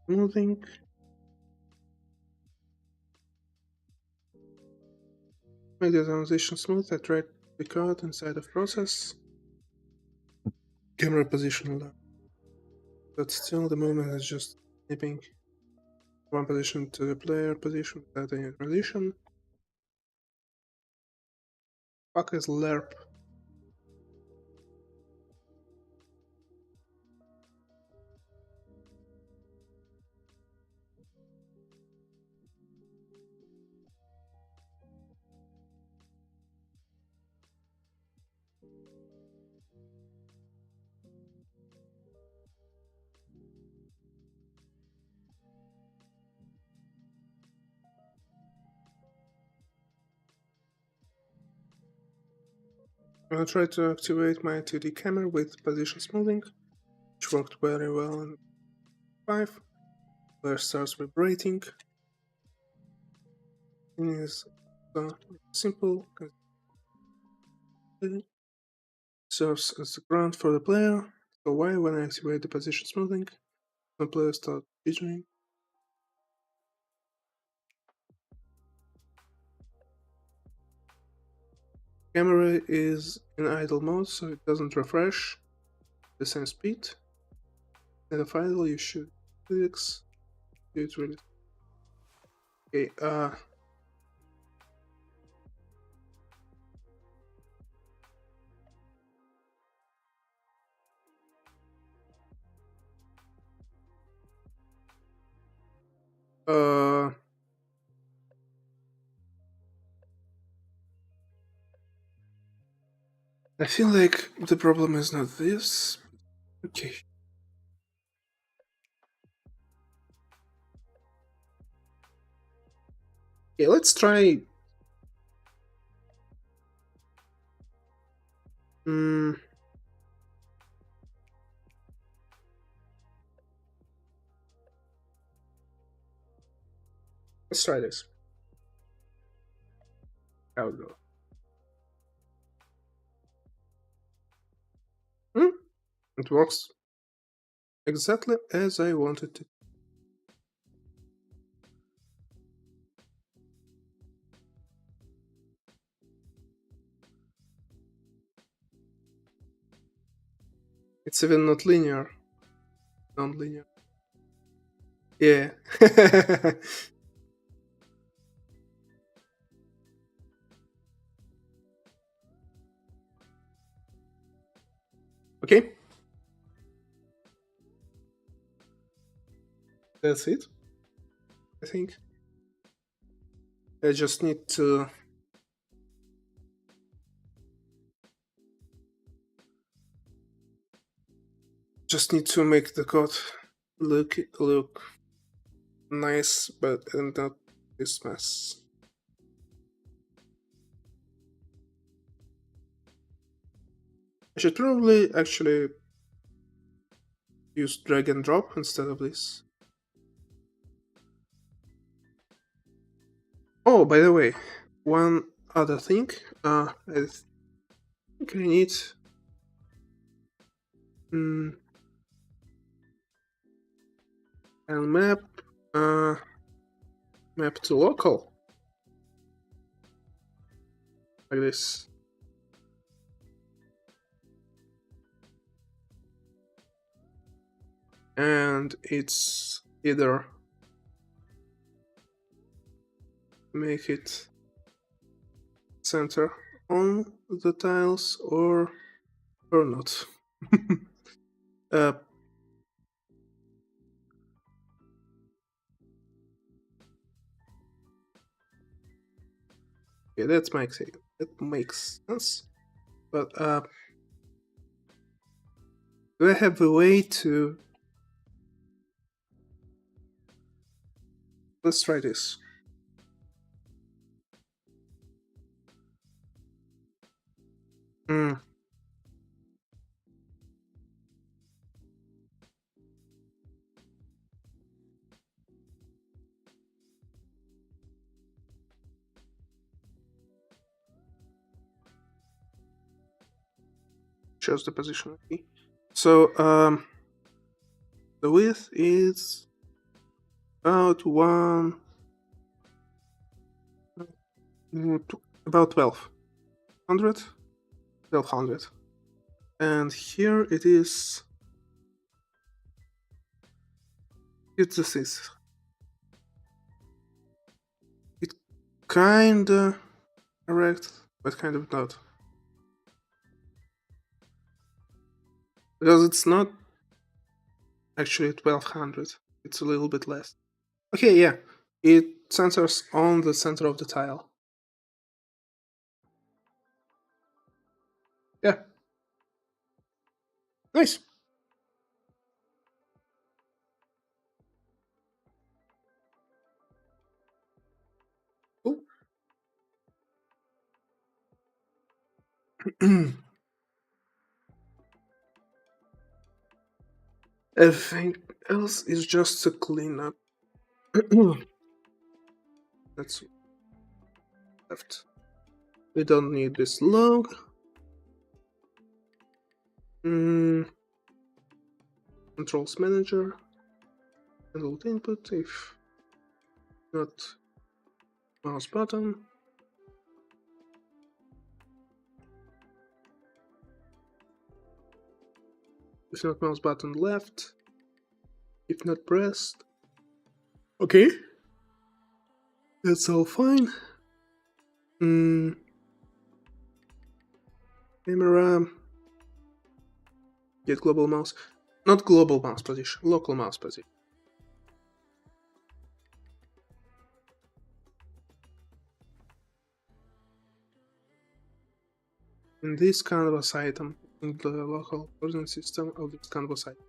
Speaker 1: Moving. Make the transition smooth. I tried the code inside of process. Camera position low. But still the movement is just snipping one position to the player position without any transition. Fuck is LERP? I tried to activate my 2D camera with position smoothing, which worked very well in 5. Player starts vibrating. It is simple, serves as the ground for the player. So why when I activate the position smoothing, the player starts jittering? Camera is in idle mode, so it doesn't refresh the same speed. And if idle, you should physics. It really okay. Uh, I feel like the problem is not this. Okay. Okay, let's try. Mm, let's try this. How it go? Hmm? It works exactly as I wanted to. It's even not linear, non-linear. Yeah. Okay. That's it. I think I just need to make the code look nice, but and not this mess. I should probably actually use drag and drop instead of this. Oh, by the way, one other thing. I think I need and map to local like this. And it's either make it center on the tiles or not. uh, yeah, that makes sense. But do I have a way to? Let's try this. Shows the position. Okay. So the width is about 1200, and here it is. It's the 6th. It kinda correct, but kind of not. Because it's not actually 1200, it's a little bit less. Okay, yeah, it centers on the center of the tile. Yeah. Nice. Cool. Everything else is just a cleanup. That's left. We don't need this log. Controls manager. Handled input if not mouse button. If not mouse button left. If not pressed. Okay. That's all fine. Camera. Get global mouse. Not global mouse position, local mouse position. In this canvas item, in the local coordinate system of this canvas item.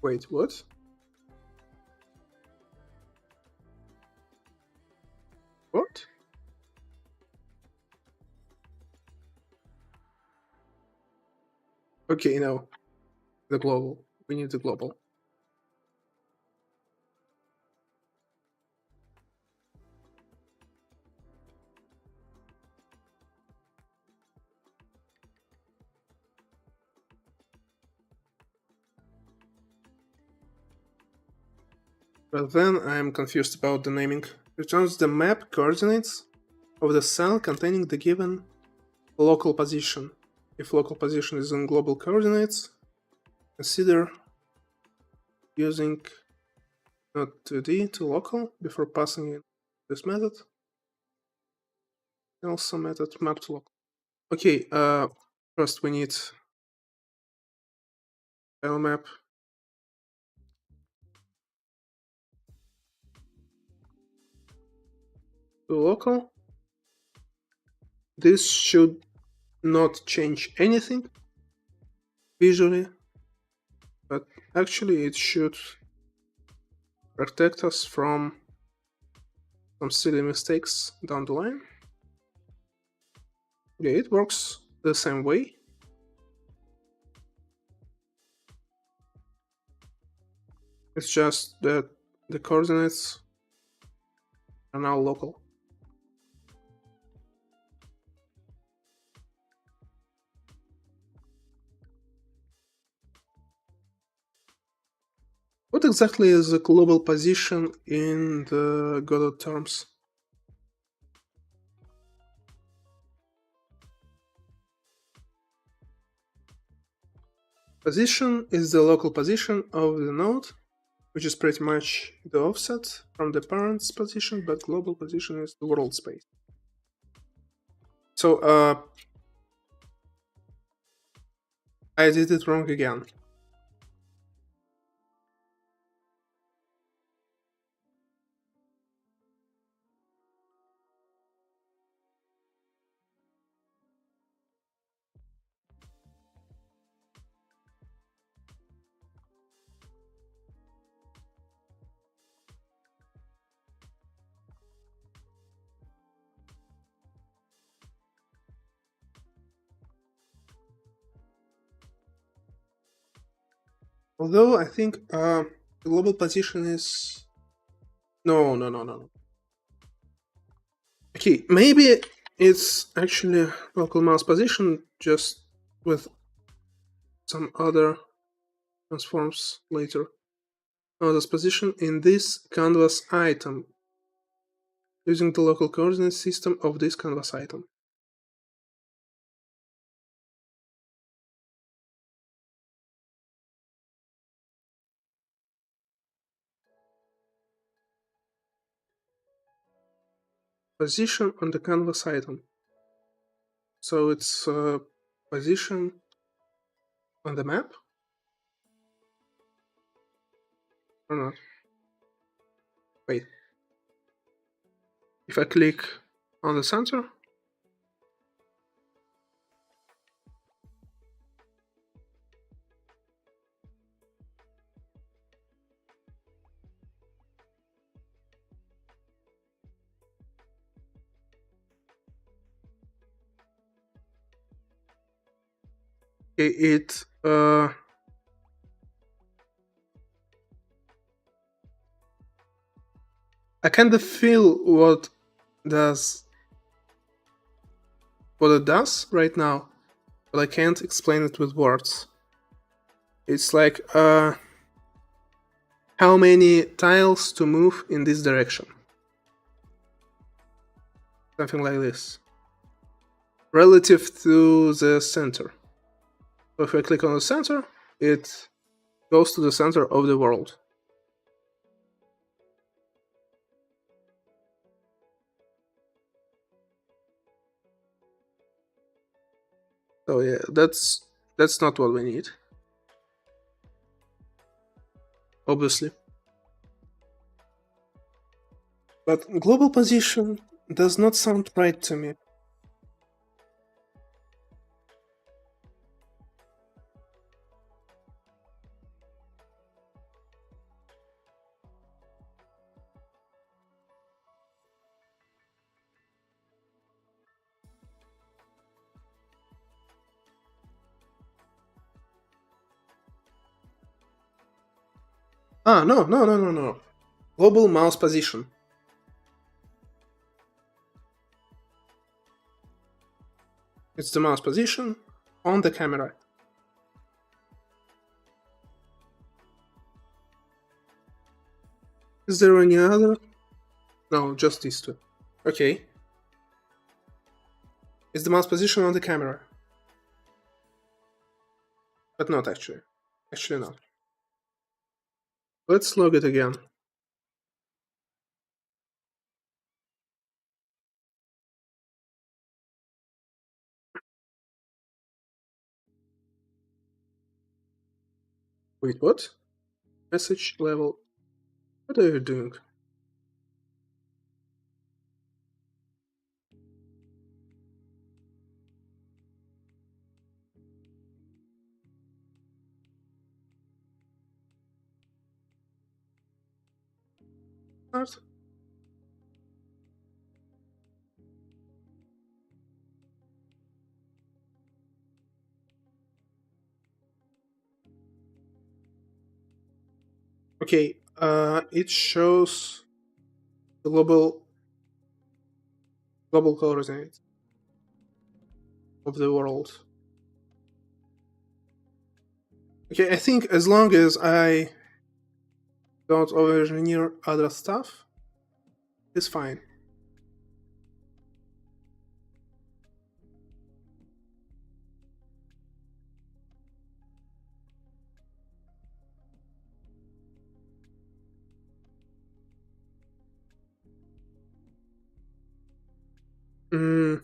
Speaker 1: Wait, what? What? Okay, no. The global. We need the global. But then I am confused about the naming. Returns the map coordinates of the cell containing the given local position. If local position is in global coordinates, consider using not 2D to local before passing in this method. And also method map to local. Okay, first we need file map to local. This should not change anything visually, but actually it should protect us from some silly mistakes down the line. Okay, it works the same way. It's just that the coordinates are now local. What exactly is the global position in the Godot terms? Position is the local position of the node, which is pretty much the offset from the parent's position, but global position is the world space. So I did it wrong again. Although I think the global position is no. Okay, maybe it's actually local mouse position just with some other transforms later. Now this position in this canvas item using the local coordinate system of this canvas item. Position on the canvas item. So it's position on the map or not? Wait. If I click on the center, it I kind of feel does what it does right now, but I can't explain it with words. It's like how many tiles to move in this direction. Something like this. Relative to the center. So if I click on the center, it goes to the center of the world. So yeah, that's not what we need. Obviously. But global position does not sound right to me. No. Global mouse position. It's the mouse position on the camera. Is there any other? No, just these two. Okay. It's the mouse position on the camera. But not actually. Actually not. Let's log it again. Wait, what? Message level. What are you doing? Start. Okay, it shows the global coordinate of the world. Okay, I think as long as I don't over-engineer other stuff, it's fine. Mm,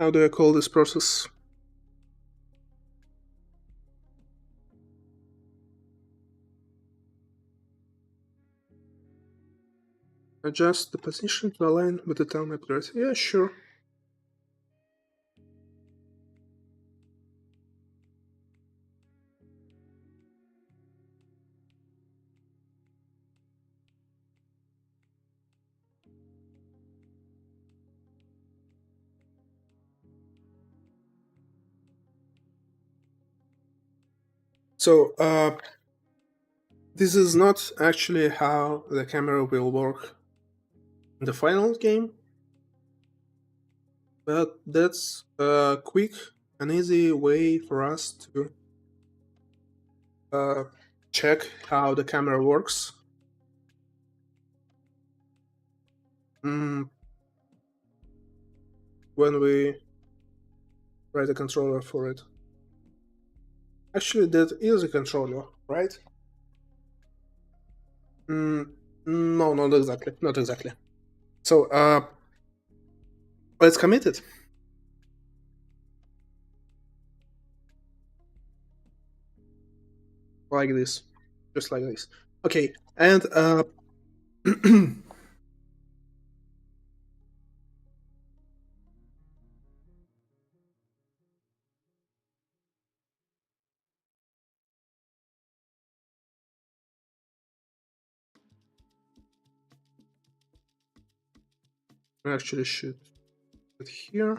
Speaker 1: how do I call this process? Adjust the position to align with the time accuracy. Yeah, sure. So, this is not actually how the camera will work in the final game, but that's a quick and easy way for us to uh, check how the camera works. Mm, when we write a controller for it. Actually, that is a controller, right? Mm, no, not exactly. Not exactly. So, let's commit it. Like this. Just like this. Okay, and I actually should put it here.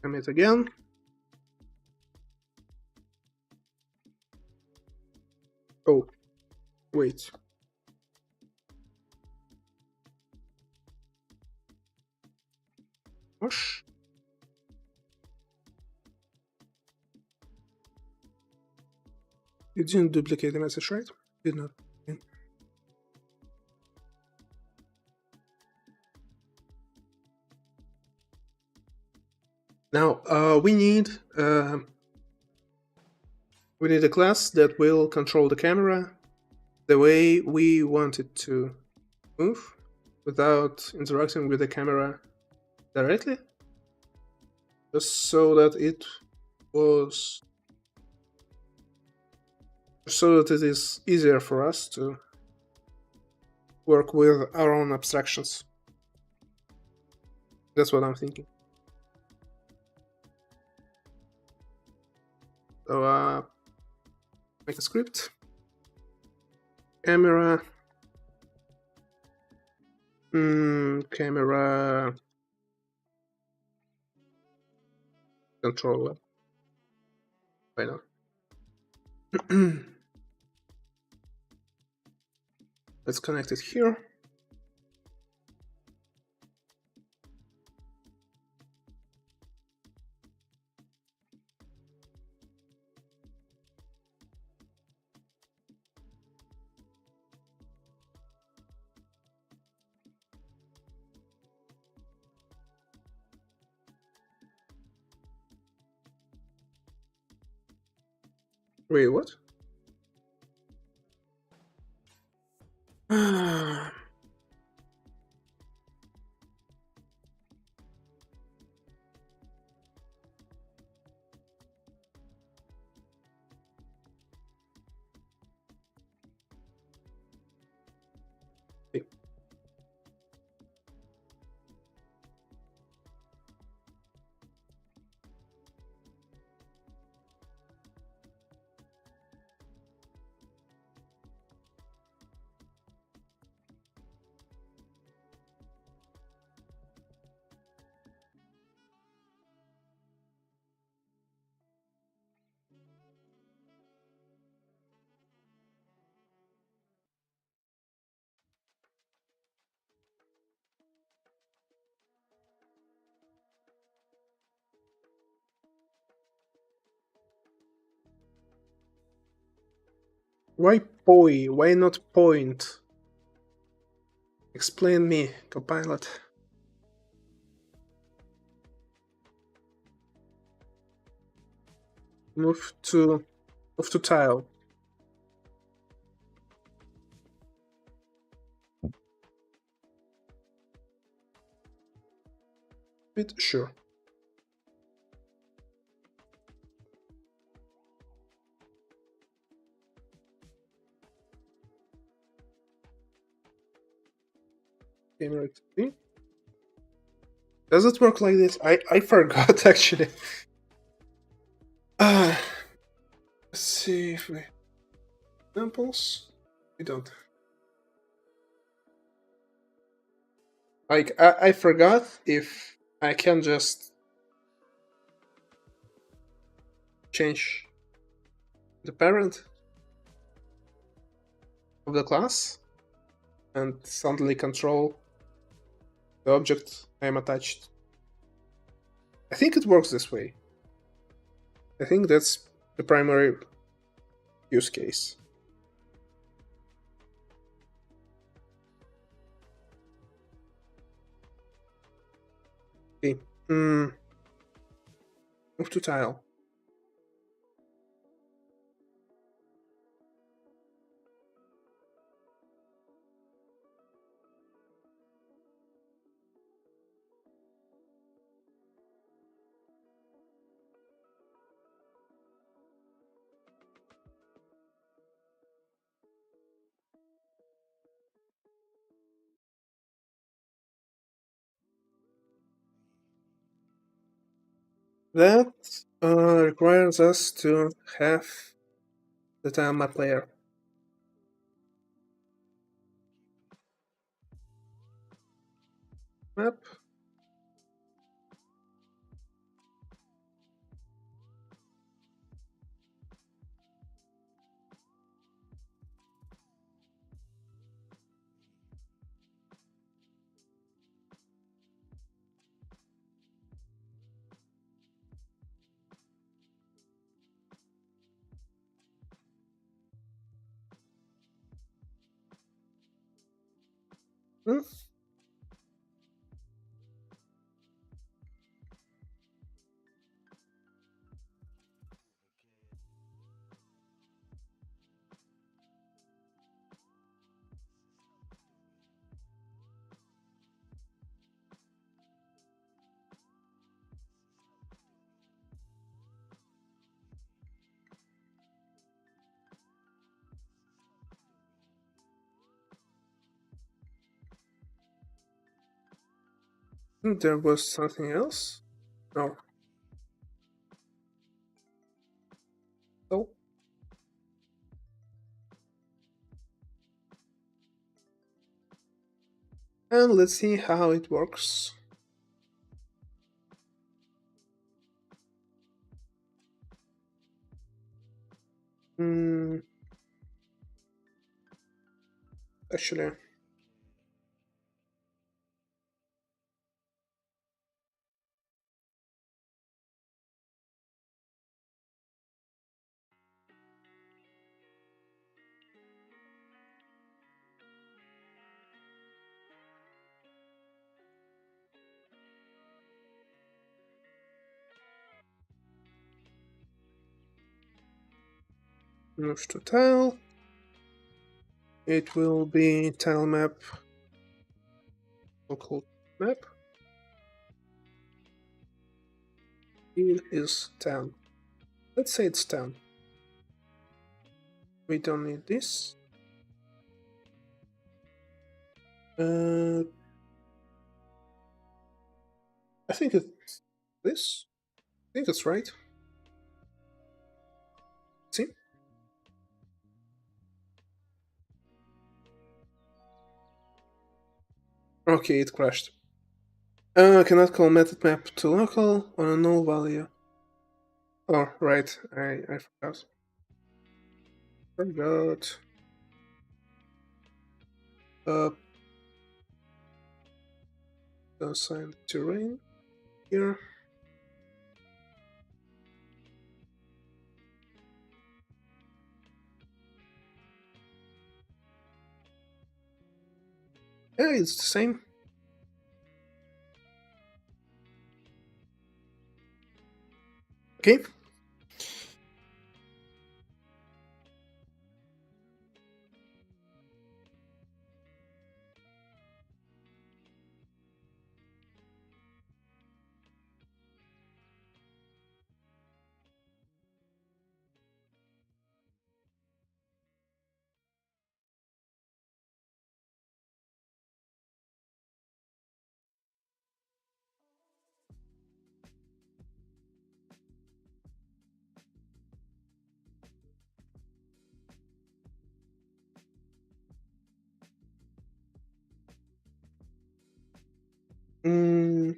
Speaker 1: Commit again. Oh, wait. Gosh. You didn't duplicate the message, right? Did not. Okay. Now, we need a class that will control the camera the way we want it to move without interacting with the camera directly, just so that was it is easier for us to work with our own abstractions. That's what I'm thinking. So make a script. Camera. Camera controller. Why not? Let's connect it here. Wait, what? Why poi? Why not point? Explain me, Copilot. Move to tile. Bit sure. Camera TV. Does it work like this? I forgot actually. Let's see if we examples. We don't. Like I forgot if I can just change the parent of the class and suddenly control the object I am attached. I think it works this way. I think that's the primary use case. Okay. Move to tile. That requires us to have the tile map layer. Map. Hmm? There was something else? No. So, and let's see how it works. Hmm. Actually, move to tile. It will be tile map, local map. It is 10. Let's say it's 10. We don't need this. I think it's this. I think it's right. See? Okay, it crashed. Cannot call method map to local on a null value. Oh, right. I forgot. Forgot. Assign terrain here. Yeah, it's the same. Okay. Mm,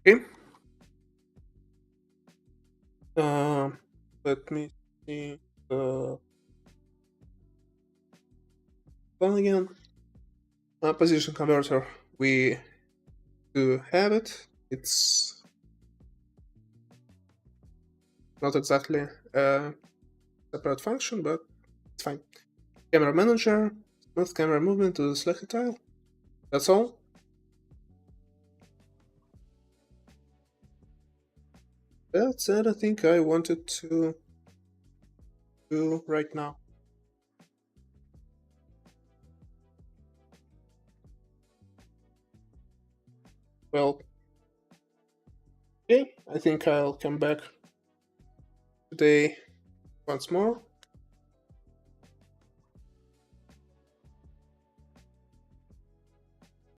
Speaker 1: okay. Um, Let me see the plan again. Position converter. We do have it. It's not exactly a separate function, but it's fine. Camera manager, smooth camera movement to the selected tile. That's all. That's it. I think I wanted to do right now. Well, okay. I think I'll come back today once more